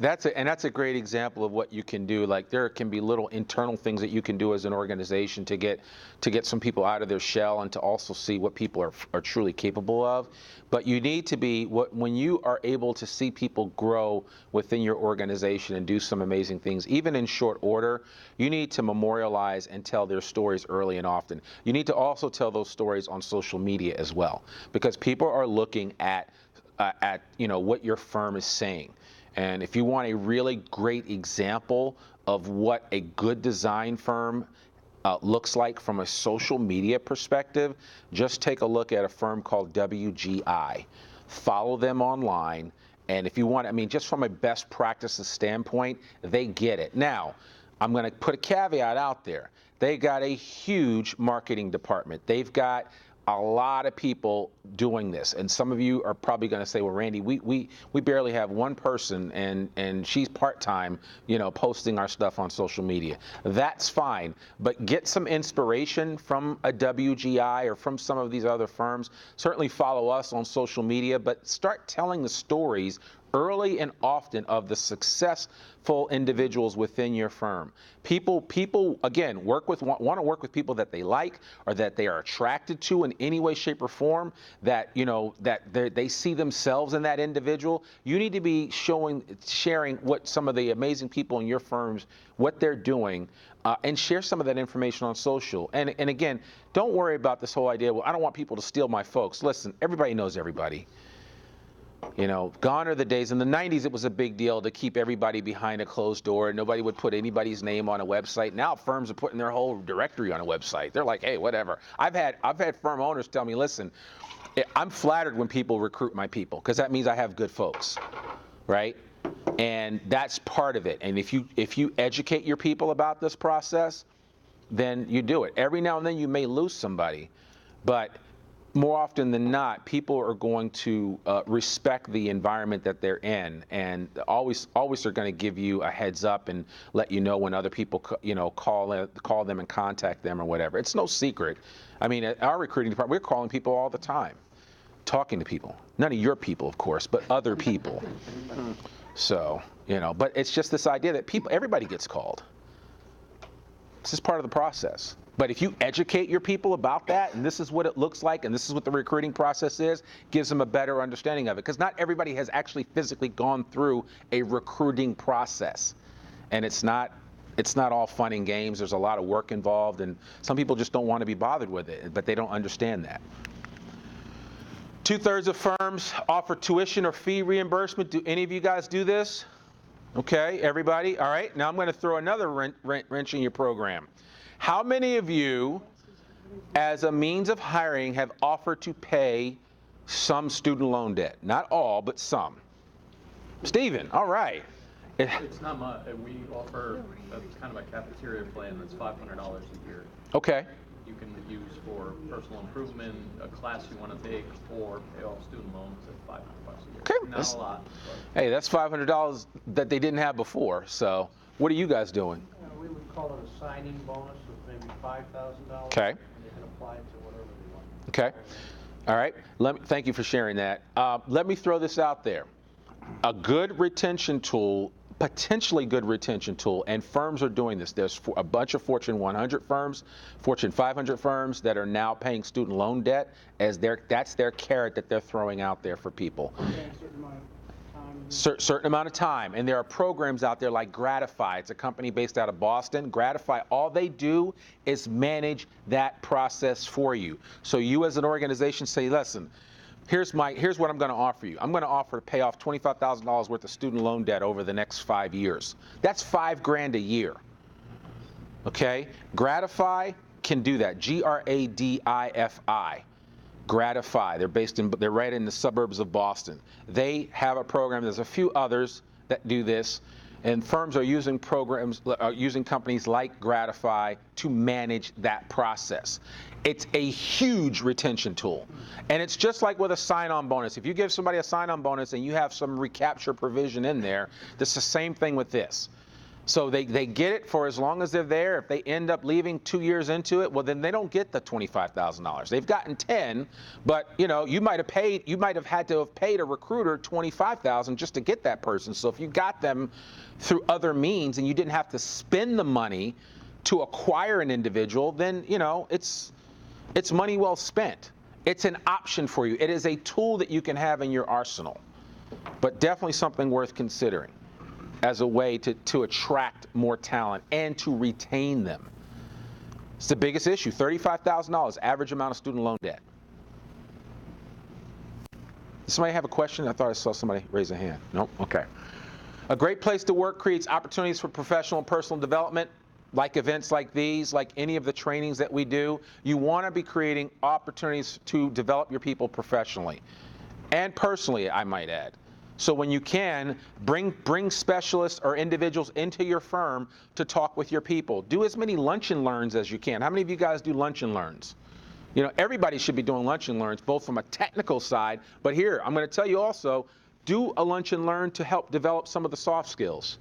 [SPEAKER 1] a great example of what you can do. Like there can be little internal things that you can do as an organization to get some people out of their shell and to also see what people are truly capable of. But you need to be when you are able to see people grow within your organization and do some amazing things, even in short order, you need to memorialize and tell their stories early and often. You need to also tell those stories on social media as well, because people are looking at what your firm is saying. And if you want a really great example of what a good design firm looks like from a social media perspective, just take a look at a firm called WGI. Follow them online. And if you want, just from a best practices standpoint, they get it. Now, I'm going to put a caveat out there. They got a huge marketing department. They've got a lot of people doing this, and some of you are probably going to say, well, Randy, we barely have one person, and she's part-time, posting our stuff on social media. That's fine, but get some inspiration from a WGI or from some of these other firms. Certainly follow us on social media, but start telling the stories early and often of the successful individuals within your firm. People again want to work with people that they like or that they are attracted to in any way, shape, or form. That they see themselves in that individual. You need to be sharing what some of the amazing people in your firms, what they're doing, and share some of that information on social. And again, don't worry about this whole idea. Well, I don't want people to steal my folks. Listen, everybody knows everybody. Gone are the days. In the 90s, it was a big deal to keep everybody behind a closed door. Nobody would put anybody's name on a website. Now firms are putting their whole directory on a website. They're like, hey, whatever. I've had firm owners tell me, listen, I'm flattered when people recruit my people because that means I have good folks, right? And that's part of it. And if you educate your people about this process, then you do it. Every now and then you may lose somebody, but more often than not, people are going to respect the environment that they're in, and always are going to give you a heads up and let you know when other people, call them and contact them or whatever. It's no secret. I mean, at our recruiting department, we're calling people all the time, talking to people. None of your people, of course, but other people. So, but it's just this idea that everybody gets called. This is part of the process. But if you educate your people about that, and this is what it looks like, and this is what the recruiting process is, gives them a better understanding of it. Because not everybody has actually physically gone through a recruiting process. And it's not all fun and games. There's a lot of work involved, and some people just don't want to be bothered with it, but they don't understand that. 2/3 of firms offer tuition or fee reimbursement. Do any of you guys do this? Okay, everybody? All right, now I'm going to throw another wrench in your program. How many of you, as a means of hiring, have offered to pay some student loan debt? Not all, but some. Stephen, all right.
[SPEAKER 13] It's not much. We offer kind of a cafeteria plan that's $500 a year. Okay. You can use for personal improvement, a class you want to take, or pay off student loans at $500 a year.
[SPEAKER 1] Okay.
[SPEAKER 13] Not a lot.
[SPEAKER 1] Hey, that's $500 that they didn't have before. So, what are you guys doing?
[SPEAKER 6] We would call it a signing bonus of maybe $5,000.
[SPEAKER 1] Okay.
[SPEAKER 6] And they can apply it to whatever they want.
[SPEAKER 1] Okay. All right. Thank you for sharing that. Let me throw this out there. A good retention tool, potentially good retention tool, and firms are doing this. There's a bunch of Fortune 100 firms, Fortune 500 firms that are now paying student loan debt as that's their carrot that they're throwing out there for people. Certain amount of time, and there are programs out there like Gratify. It's a company based out of Boston. Gratify, all they do is manage that process for you. So you as an organization say, listen, here's what I'm going to offer you. I'm going to offer to pay off $25,000 worth of student loan debt over the next 5 years. That's $5,000 a year. Okay, Gratify can do that. Gradifi. Gratify. They're right in the suburbs of Boston. They have a program. There's a few others that do this, and firms are using companies like Gratify to manage that process. It's a huge retention tool, and it's just like with a sign-on bonus. If you give somebody a sign-on bonus and you have some recapture provision in there, it's the same thing with this. So they get it for as long as they're there. If they end up leaving 2 years into it, well, then they don't get the $25,000. They've gotten 10, but you might have had to have paid a recruiter $25,000 just to get that person. So if you got them through other means and you didn't have to spend the money to acquire an individual, then it's money well spent. It's an option for you. It is a tool that you can have in your arsenal, but definitely something worth considering as a way to attract more talent and to retain them. It's the biggest issue, $35,000 average amount of student loan debt. Does somebody have a question? I thought I saw somebody raise a hand. Nope, okay. A great place to work creates opportunities for professional and personal development, like events like these, like any of the trainings that we do. You want to be creating opportunities to develop your people professionally and personally, I might add. So when you can, bring specialists or individuals into your firm to talk with your people. Do as many lunch and learns as you can. How many of you guys do lunch and learns? Everybody should be doing lunch and learns, both from a technical side, but here, I'm going to tell you also, do a lunch and learn to help develop some of the soft skills.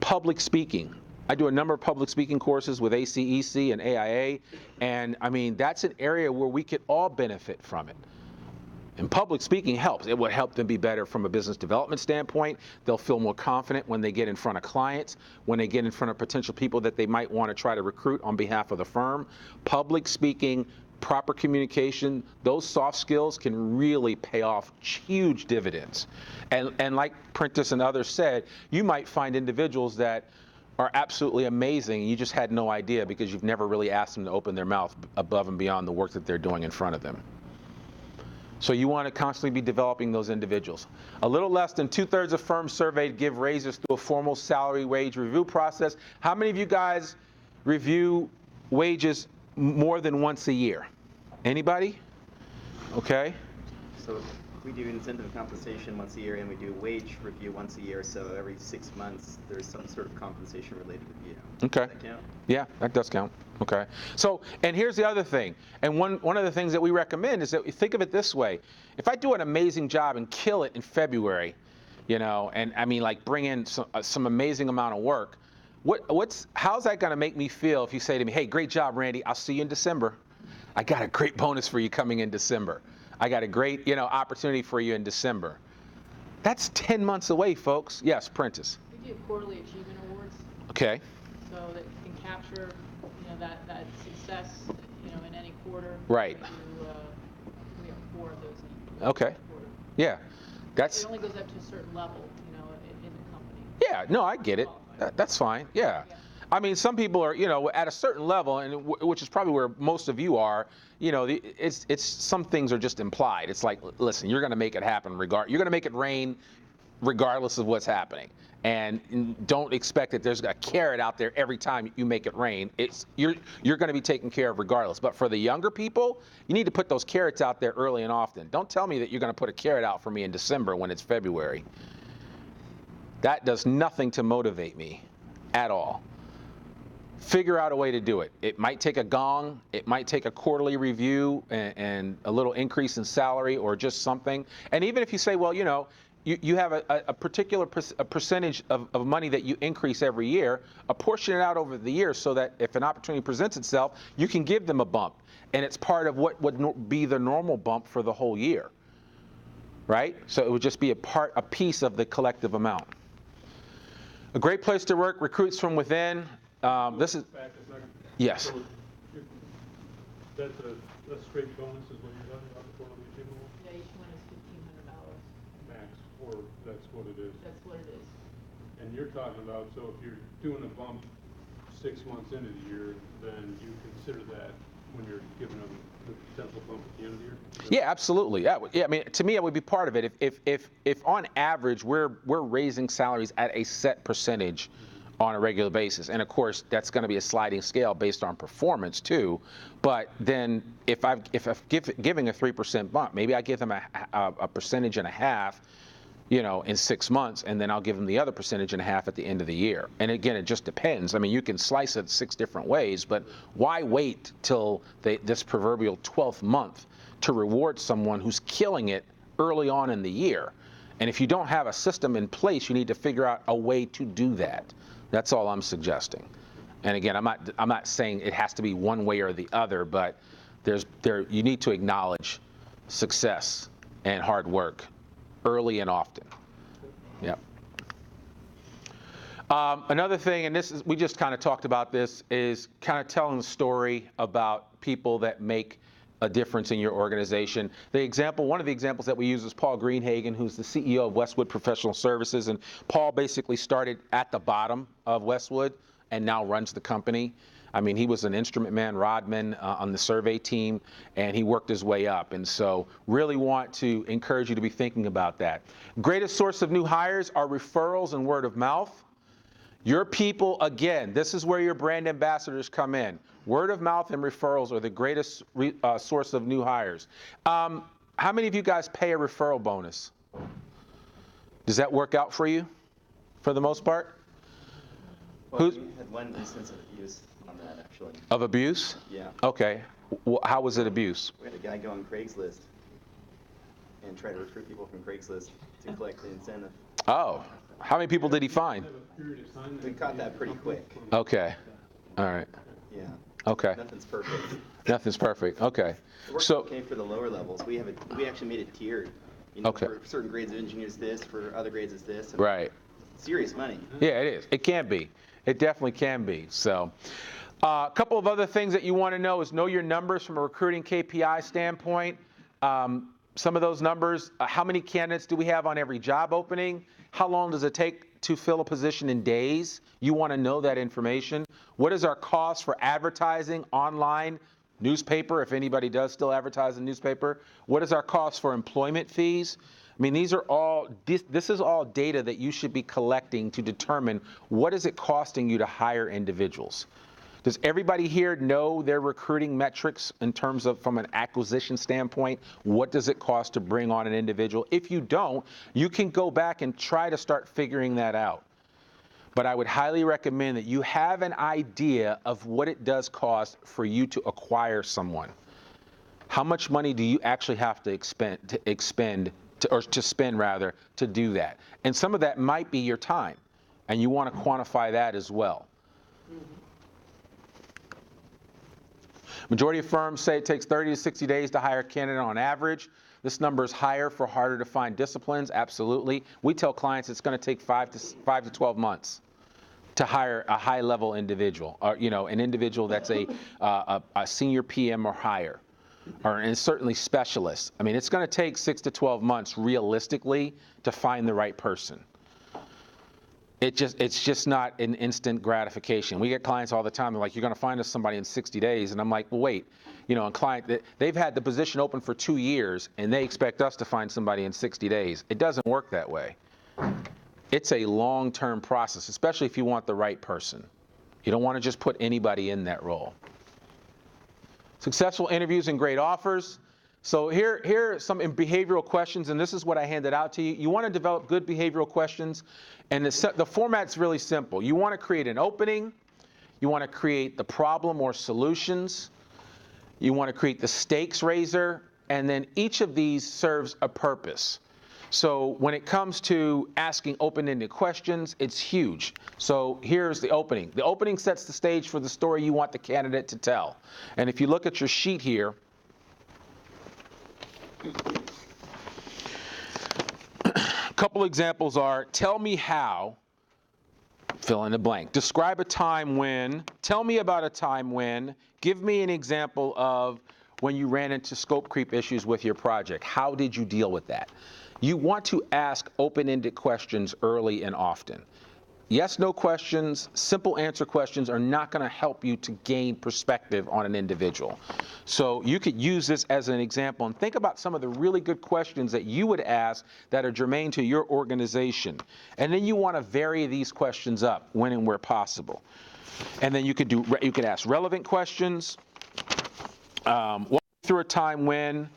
[SPEAKER 1] Public speaking. I do a number of public speaking courses with ACEC and AIA, and that's an area where we could all benefit from it. And public speaking helps. It would help them be better from a business development standpoint. They'll feel more confident when they get in front of clients, when they get in front of potential people that they might want to try to recruit on behalf of the firm. Public speaking, proper communication, those soft skills can really pay off huge dividends. And like Prentice and others said, you might find individuals that are absolutely amazing and you just had no idea because you've never really asked them to open their mouth above and beyond the work that they're doing in front of them. So you want to constantly be developing those individuals. A little less than 2/3 of firms surveyed give raises through a formal salary wage review process. How many of you guys review wages more than once a year? Anybody? Okay.
[SPEAKER 13] So
[SPEAKER 11] We do incentive compensation once a year, and we do wage review once a year, so every 6 months, there's some sort of compensation-related review.
[SPEAKER 1] Okay.
[SPEAKER 11] Does that count?
[SPEAKER 1] Yeah, that does count. Okay. So, and here's the other thing, and one of the things that we recommend is that you think of it this way. If I do an amazing job and kill it in February, you know, and I mean like bring in some amazing amount of work, how's that going to make me feel if you say to me, hey, great job, Randy, I'll see you in December. I got a great bonus for you coming in December. I got a great, you know, opportunity for you in December. That's 10 months away, folks. Yes, Prentice.
[SPEAKER 14] We do quarterly achievement awards.
[SPEAKER 1] Okay.
[SPEAKER 14] So that can capture, you know, that success, you know, in any quarter.
[SPEAKER 1] Right.
[SPEAKER 14] We have 4 of those in
[SPEAKER 1] Okay.
[SPEAKER 14] quarter.
[SPEAKER 1] Yeah.
[SPEAKER 14] It only goes up to a certain level, you know, in the company.
[SPEAKER 1] Yeah, no, I get it. That's fine. Yeah. I mean, some people are, you know, at a certain level, and which is probably where most of you are. You know, it's some things are just implied. It's like, listen, you're going to make it happen. You're going to make it rain, regardless of what's happening. And don't expect that there's a carrot out there every time you make it rain. You're going to be taken care of regardless. But for the younger people, you need to put those carrots out there early and often. Don't tell me that you're going to put a carrot out for me in December when it's February. That does nothing to motivate me at all. Figure out a way to do it. It might take a gong, it might take a quarterly review and a little increase in salary or just something. And even if you say, well, you know, you have a particular percentage of money that you increase every year, apportion it out over the year so that if an opportunity presents itself, you can give them a bump. And it's part of what would be the normal bump for the whole year, right? So it would just be a piece of the collective amount. A great place to work, recruits from within. This is, yes.
[SPEAKER 3] So that's a straight bonus is what you're talking about, the quarterly achievement award?
[SPEAKER 14] Yeah, each one is $1,500.
[SPEAKER 3] Max, or that's what it is?
[SPEAKER 14] That's what it is.
[SPEAKER 3] And you're talking about, so if you're doing a bump 6 months into the year, then you consider that when you're giving them the potential bump at the end of the year?
[SPEAKER 1] Yeah, absolutely. Yeah, I mean, to me, it would be part of it. If on average we're raising salaries at a set percentage on a regular basis, and of course that's going to be a sliding scale based on performance too. But then if I'm giving a 3% bump, maybe I give them a percentage and a half, you know, in 6 months, and then I'll give them the other percentage and a half at the end of the year. And again, it just depends. I mean, you can slice it 6 different ways, but why wait till this proverbial 12th month to reward someone who's killing it early on in the year? And if you don't have a system in place, you need to figure out a way to do that. That's all I'm suggesting. And again, I'm not saying it has to be one way or the other, but you need to acknowledge success and hard work early and often. Yep. Another thing, and we just kind of talked about this, is kind of telling the story about people that make a difference in your organization. One of the examples that we use is Paul Greenhagen, who's the CEO of Westwood Professional Services, and Paul basically started at the bottom of Westwood and now runs the company. I mean, he was an instrument man, rodman on the survey team, and he worked his way up. And so really want to encourage you to be thinking about that. Greatest source of new hires are referrals and word of mouth. Your people, again, this is where your brand ambassadors come in. Word of mouth and referrals are the greatest source of new hires. How many of you guys pay a referral bonus? Does that work out for you, for the most part?
[SPEAKER 11] Well, we had one instance of abuse on that, actually.
[SPEAKER 1] Of abuse?
[SPEAKER 11] Yeah.
[SPEAKER 1] Okay. How was it abuse?
[SPEAKER 11] We had a guy go on Craigslist and try to recruit people from Craigslist to collect the incentive.
[SPEAKER 1] Oh. How many people did he find?
[SPEAKER 11] We caught that pretty quick.
[SPEAKER 1] Okay. All right.
[SPEAKER 11] Yeah.
[SPEAKER 1] Okay.
[SPEAKER 11] Nothing's perfect.
[SPEAKER 1] Nothing's perfect. Okay. So
[SPEAKER 11] okay, for the lower levels, we actually made it tiered. You know,
[SPEAKER 1] okay.
[SPEAKER 11] For certain grades of engineers, this. For other grades, it's this.
[SPEAKER 1] Right.
[SPEAKER 11] Serious money.
[SPEAKER 1] Yeah, it is. It can be. It definitely can be. So, a couple of other things that you want to know is know your numbers from a recruiting KPI standpoint. Some of those numbers, how many candidates do we have on every job opening? How long does it take to fill a position in days? You want to know that information. What is our cost for advertising online, newspaper, if anybody does still advertise in newspaper? What is our cost for employment fees? I mean, this is all data that you should be collecting to determine what is it costing you to hire individuals. Does everybody here know their recruiting metrics in terms of, from an acquisition standpoint, what does it cost to bring on an individual? If you don't, you can go back and try to start figuring that out. But I would highly recommend that you have an idea of what it does cost for you to acquire someone. How much money do you actually have to spend to do that? And some of that might be your time, and you want to quantify that as well. Majority of firms say it takes 30 to 60 days to hire a candidate on average. This number is higher for harder to find disciplines, absolutely. We tell clients it's going to take 5 to 12 months to hire a high-level individual, or an individual that's a senior PM or higher, and certainly specialists. I mean, it's going to take 6 to 12 months realistically to find the right person. It's just not an instant gratification. We get clients all the time. They're like, "You're going to find us somebody in 60 days," and I'm like, "Well, wait." A client, they've had the position open for 2 years, and they expect us to find somebody in 60 days. It doesn't work that way. It's a long-term process, especially if you want the right person. You don't want to just put anybody in that role. Successful interviews and great offers. So here are some behavioral questions, and this is what I handed out to you. You want to develop good behavioral questions, and the format's really simple. You want to create an opening. You want to create the problem or solutions. You want to create the stakes raiser, and then each of these serves a purpose. So when it comes to asking open-ended questions, it's huge. So here's the opening. The opening sets the stage for the story you want the candidate to tell. And if you look at your sheet here, a couple examples are, tell me how, fill in the blank. Describe a time when, tell me about a time when, give me an example of when you ran into scope creep issues with your project. How did you deal with that? You want to ask open-ended questions early and often. Yes, no questions, simple answer questions are not going to help you to gain perspective on an individual. So you could use this as an example and think about some of the really good questions that you would ask that are germane to your organization. And then you want to vary these questions up when and where possible. And then you could ask relevant questions. Walk through a time when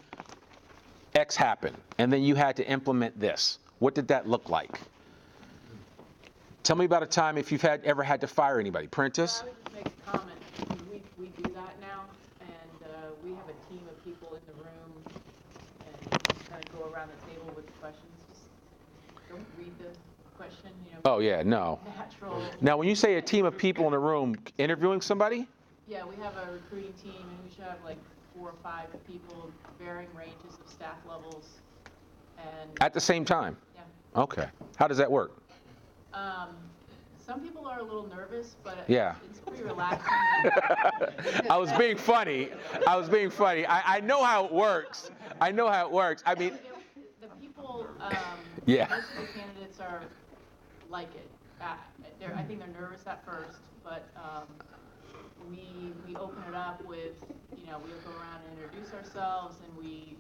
[SPEAKER 1] X happened, and then you had to implement this. What did that look like? Tell me about a time if you've ever had to fire anybody. Prentice?
[SPEAKER 14] I would just make a comment. We do that now, and we have a team of people in the room, and just kind of go around the table with questions. Just don't read the question,
[SPEAKER 1] Oh, yeah, no.
[SPEAKER 14] Natural.
[SPEAKER 1] Now, when you say a team of people in a room interviewing somebody?
[SPEAKER 14] Yeah, we have a recruiting team, and we should have like 4 or 5 people, varying ranges of staff levels, and
[SPEAKER 1] At the same time?
[SPEAKER 14] yeah.
[SPEAKER 1] Okay. How does that work?
[SPEAKER 14] Some people are a little nervous, but
[SPEAKER 1] Yeah.
[SPEAKER 14] it's pretty relaxing.
[SPEAKER 1] I was being funny. I know how it works. I mean,
[SPEAKER 14] The people,
[SPEAKER 1] Yeah.
[SPEAKER 14] most of the candidates are like it. I think they're nervous at first, but we open it up with, we'll go around and introduce ourselves, and we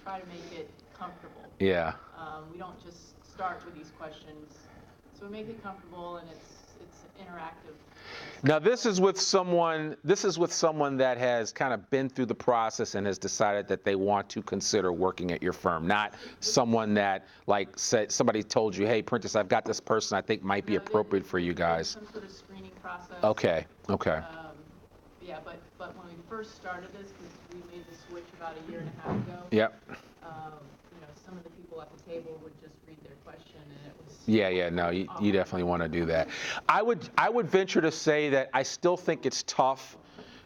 [SPEAKER 14] try to make it comfortable.
[SPEAKER 1] Yeah.
[SPEAKER 14] We don't just start with these questions. So we make it comfortable, and it's interactive.
[SPEAKER 1] Now this is with someone that has kind of been through the process and has decided that they want to consider working at your firm, not someone that somebody told you, "Hey, Prentice, I've got this person I think might be appropriate for you guys."
[SPEAKER 14] Some sort of screening process.
[SPEAKER 1] Okay.
[SPEAKER 14] Yeah, but when we first started this, because we made the switch about a year and a half ago.
[SPEAKER 1] Yep.
[SPEAKER 14] Some of the people at the table would just read their question, and it was.
[SPEAKER 1] Yeah, no, you definitely want to do that. I would venture to say that I still think it's tough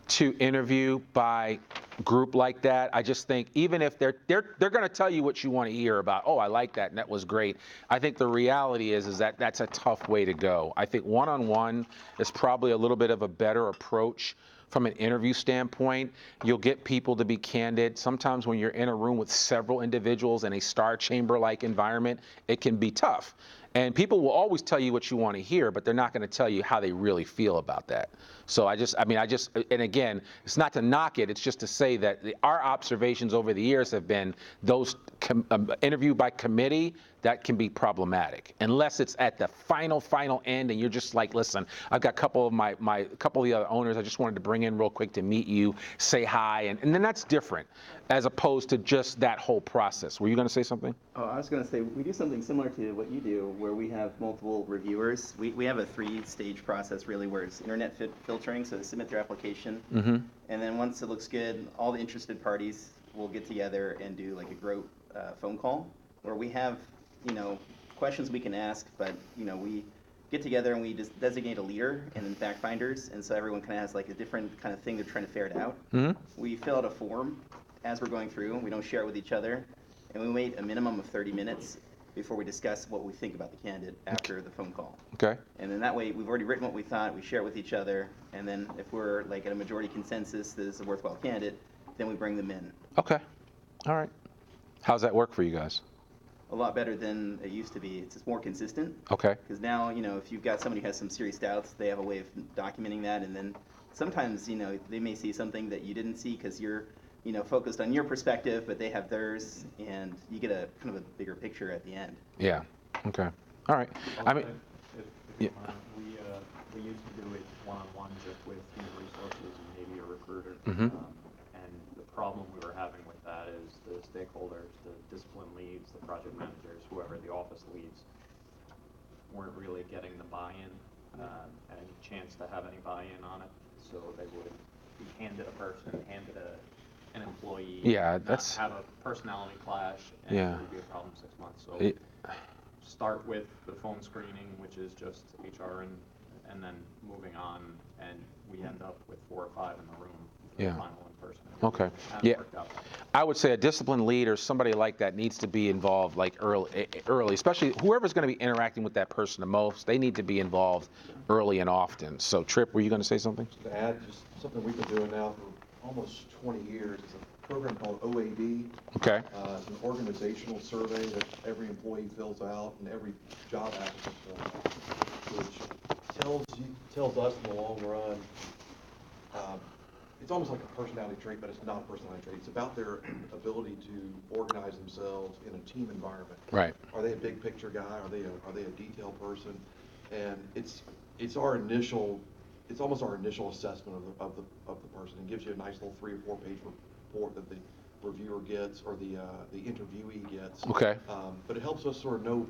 [SPEAKER 1] to interview by group like that. I just think even if they're going to tell you what you want to hear about, "Oh, I like that, and that was great." I think the reality is that that's a tough way to go. I think one-on-one is probably a little bit of a better approach. From an interview standpoint, you'll get people to be candid. Sometimes when you're in a room with several individuals in a star chamber-like environment, it can be tough. And people will always tell you what you want to hear, but they're not going to tell you how they really feel about that. So and again, it's not to knock it, it's just to say that our observations over the years have been those interview by committee that can be problematic. Unless it's at the final end and you're just like, listen, I've got a couple of couple of the other owners I just wanted to bring in real quick to meet you, say hi, and then that's different as opposed to just that whole process. Were you going to say something?
[SPEAKER 11] Oh, I was going to say, we do something similar to what you do, where we have multiple reviewers. We have a 3-stage process, really, where it's internet filtering, so they submit their application, and then once it looks good, all the interested parties will get together and do like a group phone call, where we have, questions we can ask, but, we get together and we just designate a leader and then fact finders, and so everyone kind of has like a different kind of thing they're trying to ferret out. We fill out a form as we're going through, we don't share it with each other, and we wait a minimum of 30 minutes before we discuss what we think about the candidate after the phone call.
[SPEAKER 1] Okay.
[SPEAKER 11] And then that way, we've already written what we thought, we share it with each other, and then if we're like at a majority consensus that this is a worthwhile candidate, then we bring them in.
[SPEAKER 1] Okay. All right. How's that work for you guys?
[SPEAKER 11] A lot better than it used to be. It's just more consistent.
[SPEAKER 1] Okay.
[SPEAKER 11] Because now, if you've got somebody who has some serious doubts, they have a way of documenting that, and then sometimes, they may see something that you didn't see because you're, focused on your perspective, but they have theirs, and you get a kind of a bigger picture at the end.
[SPEAKER 1] Yeah. Okay. All right. I mean,
[SPEAKER 13] we used to do it one-on-one just with human resources and maybe a recruiter. And the problem we were having with that is the stakeholders, the discipline leads, the project managers, whoever the office leads, weren't really getting the buy-in, any chance to have any buy-in on it. So they would be handed a person, handed an employee,
[SPEAKER 1] that's
[SPEAKER 13] have a personality clash, and it would be a problem 6 months. So start with the phone screening, which is just HR, and then moving on, and we end up with 4 or 5 in the room for the final in person.
[SPEAKER 1] Okay. Yeah. I would say a discipline lead or somebody like that needs to be involved like early, especially whoever's going to be interacting with that person the most. They need to be involved early and often. So, Tripp, were you going to say something?
[SPEAKER 15] To add, just something we've been doing now for almost 20 years is a program called OAD.
[SPEAKER 1] Okay.
[SPEAKER 15] It's an organizational survey that every employee fills out and every job applicant fills out, which tells us in the long run. It's almost like a personality trait, but it's not a personality trait. It's about their ability to organize themselves in a team environment.
[SPEAKER 1] Right.
[SPEAKER 15] Are they a big picture guy? Are they a detail person? And it's almost our initial assessment of the person. It gives you a nice little 3 or 4 page report that the reviewer gets or the interviewee gets.
[SPEAKER 1] Okay.
[SPEAKER 15] But it helps us sort of know,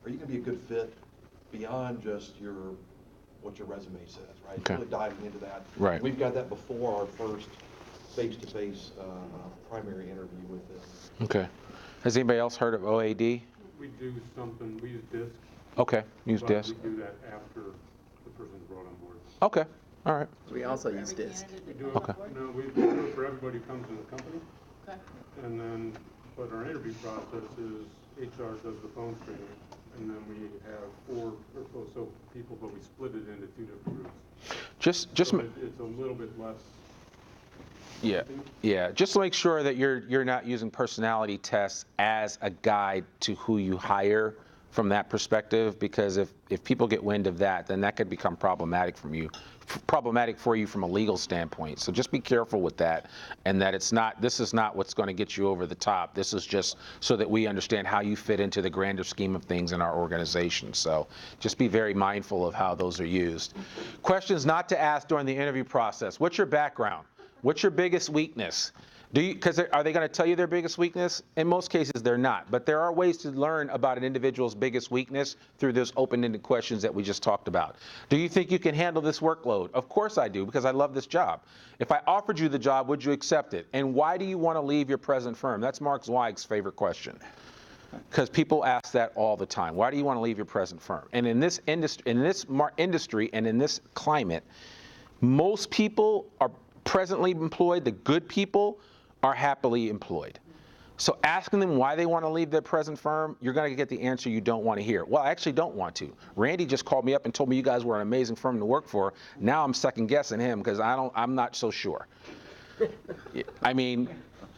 [SPEAKER 15] are you going to be a good fit beyond just what your resume says, right?
[SPEAKER 1] Okay.
[SPEAKER 15] Really diving into that.
[SPEAKER 1] Right.
[SPEAKER 15] We've got that before our first face-to-face primary interview with them.
[SPEAKER 1] Okay. Has anybody else heard of OAD?
[SPEAKER 3] We do something, we use DISC.
[SPEAKER 1] Okay. Use
[SPEAKER 3] but
[SPEAKER 1] DISC.
[SPEAKER 3] We do that after the person's brought on board.
[SPEAKER 1] Okay. All right.
[SPEAKER 11] We also use DISC.
[SPEAKER 3] We do it,
[SPEAKER 1] Okay.
[SPEAKER 3] no, we do it for everybody who comes in the company.
[SPEAKER 7] Okay.
[SPEAKER 3] And then, but our interview process is HR does the phone screening, and then we have 4 or so people, but we split it into 2 different groups.
[SPEAKER 1] Just
[SPEAKER 3] So it's a little bit less.
[SPEAKER 1] Yeah. Just to make sure that you're not using personality tests as a guide to who you hire from that perspective, because if people get wind of that, then that could become problematic for you from a legal standpoint. So just be careful with that, and that this is not what's going to get you over the top. This is just so that we understand how you fit into the grander scheme of things in our organization. So just be very mindful of how those are used. Questions not to ask during the interview process. What's your background? What's your biggest weakness? Because are they going to tell you their biggest weakness? In most cases, they're not. But there are ways to learn about an individual's biggest weakness through those open-ended questions that we just talked about. Do you think you can handle this workload? Of course I do, because I love this job. If I offered you the job, would you accept it? And why do you want to leave your present firm? That's Mark Zweig's favorite question. Because people ask that all the time. Why do you want to leave your present firm? And in this industry and in this climate, most people are presently employed. The good people are happily employed. So asking them why they want to leave their present firm, you're going to get the answer you don't want to hear. Well, I actually don't want to. Randy just called me up and told me you guys were an amazing firm to work for. Now I'm second guessing him because I'm not so sure. I mean,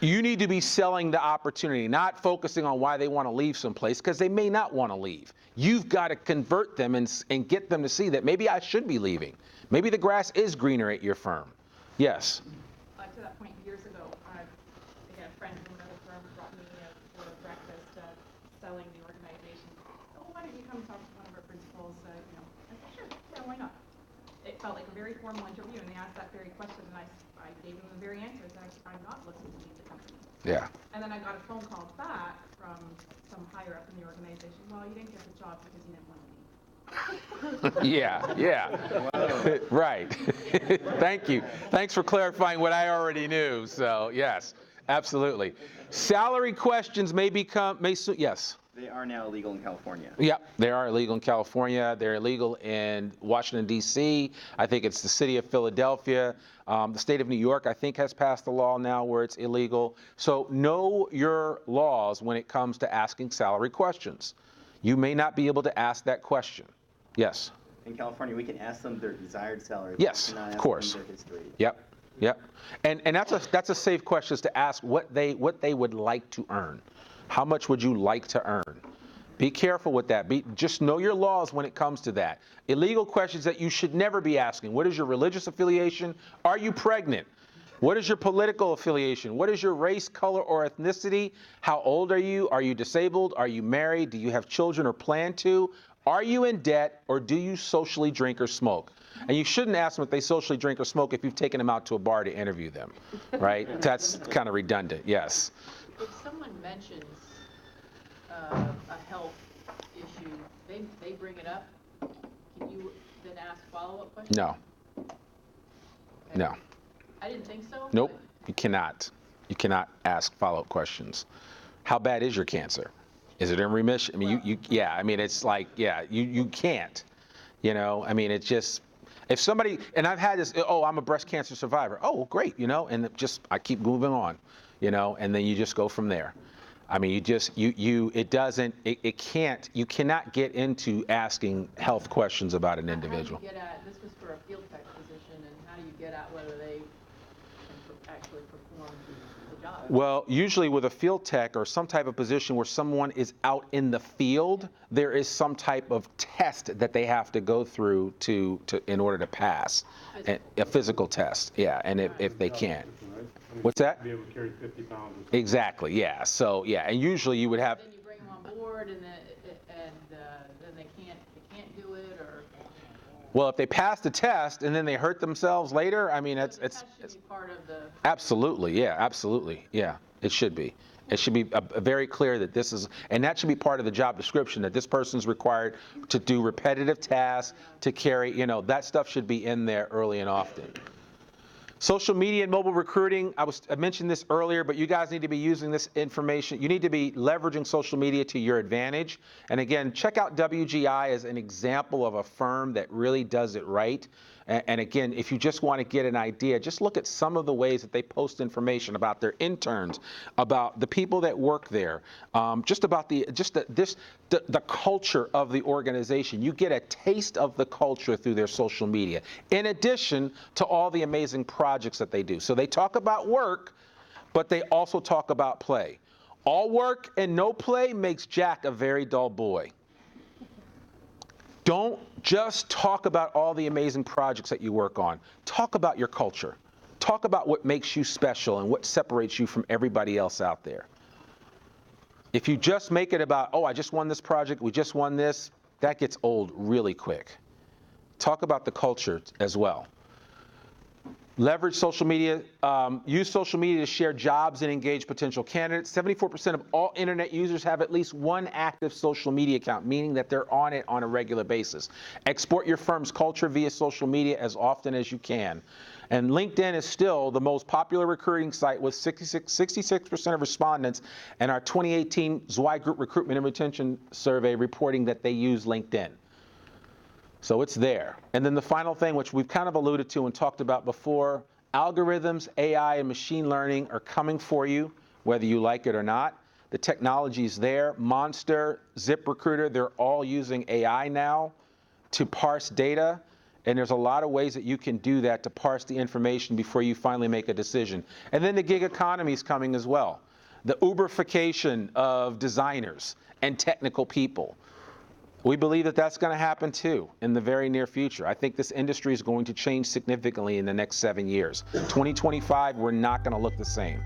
[SPEAKER 1] you need to be selling the opportunity, not focusing on why they want to leave someplace, because they may not want to leave. You've got to convert them and get them to see that maybe I should be leaving. Maybe the grass is greener at your firm. Yes.
[SPEAKER 10] To that point, years ago, I had a friend from another firm who brought me for breakfast selling the organization it felt like a very formal interview, and they asked that very question, and I gave them the very answers, and I'm not looking to leave the company.
[SPEAKER 1] Yeah.
[SPEAKER 10] And then I got a phone call back from some higher up in the organization, well, you didn't get the job because you didn't want to leave.
[SPEAKER 1] Yeah. Right. Thank you. Thanks for clarifying what I already knew. So, yes, absolutely. Salary questions may soon, yes.
[SPEAKER 11] They are now illegal in California.
[SPEAKER 1] Yep, they are illegal in California. They're illegal in Washington, D.C. I think it's the city of Philadelphia. The state of New York, I think, has passed a law now where it's illegal. So know your laws when it comes to asking salary questions. You may not be able to ask that question. Yes?
[SPEAKER 11] In California, we can ask them their desired salary.
[SPEAKER 1] Yes,
[SPEAKER 11] we cannot
[SPEAKER 1] of
[SPEAKER 11] ask
[SPEAKER 1] course.
[SPEAKER 11] them their history.
[SPEAKER 1] Yep. And that's a safe question, is to ask what they would like to earn. How much would you like to earn? Be careful with that. Just know your laws when it comes to that. Illegal questions that you should never be asking. What is your religious affiliation? Are you pregnant? What is your political affiliation? What is your race, color, or ethnicity? How old are you? Are you disabled? Are you married? Do you have children or plan to? Are you in debt, or do you socially drink or smoke? And you shouldn't ask them if they socially drink or smoke if you've taken them out to a bar to interview them, right? That's kind of redundant, yes.
[SPEAKER 14] If someone mentions a health issue, they bring it up, can you then ask follow-up questions?
[SPEAKER 1] No.
[SPEAKER 14] Okay.
[SPEAKER 1] No.
[SPEAKER 14] I didn't think so.
[SPEAKER 1] Nope, you cannot. You cannot ask follow-up questions. How bad is your cancer? Is it in remission? I mean, it's like, you can't. I mean, it's just, if somebody, and I've had this, oh, I'm a breast cancer survivor. Oh, great, and I keep moving on, and then you just go from there. I mean, you cannot get into asking health questions about an individual.
[SPEAKER 14] How do you get at, this was for a field tech position, and how do you get at whether they can actually perform the job?
[SPEAKER 1] Well, usually with a field tech or some type of position where someone is out in the field, there is some type of test that they have to go through in order to pass. A physical test, yeah, and if they can't. What's that?
[SPEAKER 3] Be able to carry 50 pounds. Or something.
[SPEAKER 1] Exactly, yeah. So, and usually you would have.
[SPEAKER 14] Then you bring them on board, and then they can't do it, or.
[SPEAKER 1] Well, if they pass the test and then they hurt themselves later, I mean,
[SPEAKER 14] the test should be part of the.
[SPEAKER 1] Absolutely, yeah. It should be. It should be very clear that this is, and that should be part of the job description, that this person's required to do repetitive tasks, to carry, that stuff should be in there early and often. Social media and mobile recruiting, I mentioned this earlier, but you guys need to be using this information. You need to be leveraging social media to your advantage. And again, check out WGI as an example of a firm that really does it right. And again, if you just want to get an idea, just look at some of the ways that they post information about their interns, about the people that work there, just about the culture of the organization. You get a taste of the culture through their social media, in addition to all the amazing projects that they do. So they talk about work, but they also talk about play. All work and no play makes Jack a very dull boy. Don't just talk about all the amazing projects that you work on. Talk about your culture. Talk about what makes you special and what separates you from everybody else out there. If you just make it about, oh, I just won this project, we just won this, that gets old really quick. Talk about the culture as well. Leverage social media, use social media to share jobs and engage potential candidates. 74% of all internet users have at least one active social media account, meaning that they're on it on a regular basis. Export your firm's culture via social media as often as you can. And LinkedIn is still the most popular recruiting site with 66% of respondents in our 2018 Zweig Group Recruitment and Retention survey reporting that they use LinkedIn. So it's there. And then the final thing, which we've kind of alluded to and talked about before, algorithms, AI, and machine learning are coming for you, whether you like it or not. The technology's there. Monster, ZipRecruiter, they're all using AI now to parse data. And there's a lot of ways that you can do that to parse the information before you finally make a decision. And then the gig economy is coming as well. The Uberification of designers and technical people. We believe that that's going to happen too in the very near future. I think this industry is going to change significantly in the next 7 years. 2025, we're not going to look the same.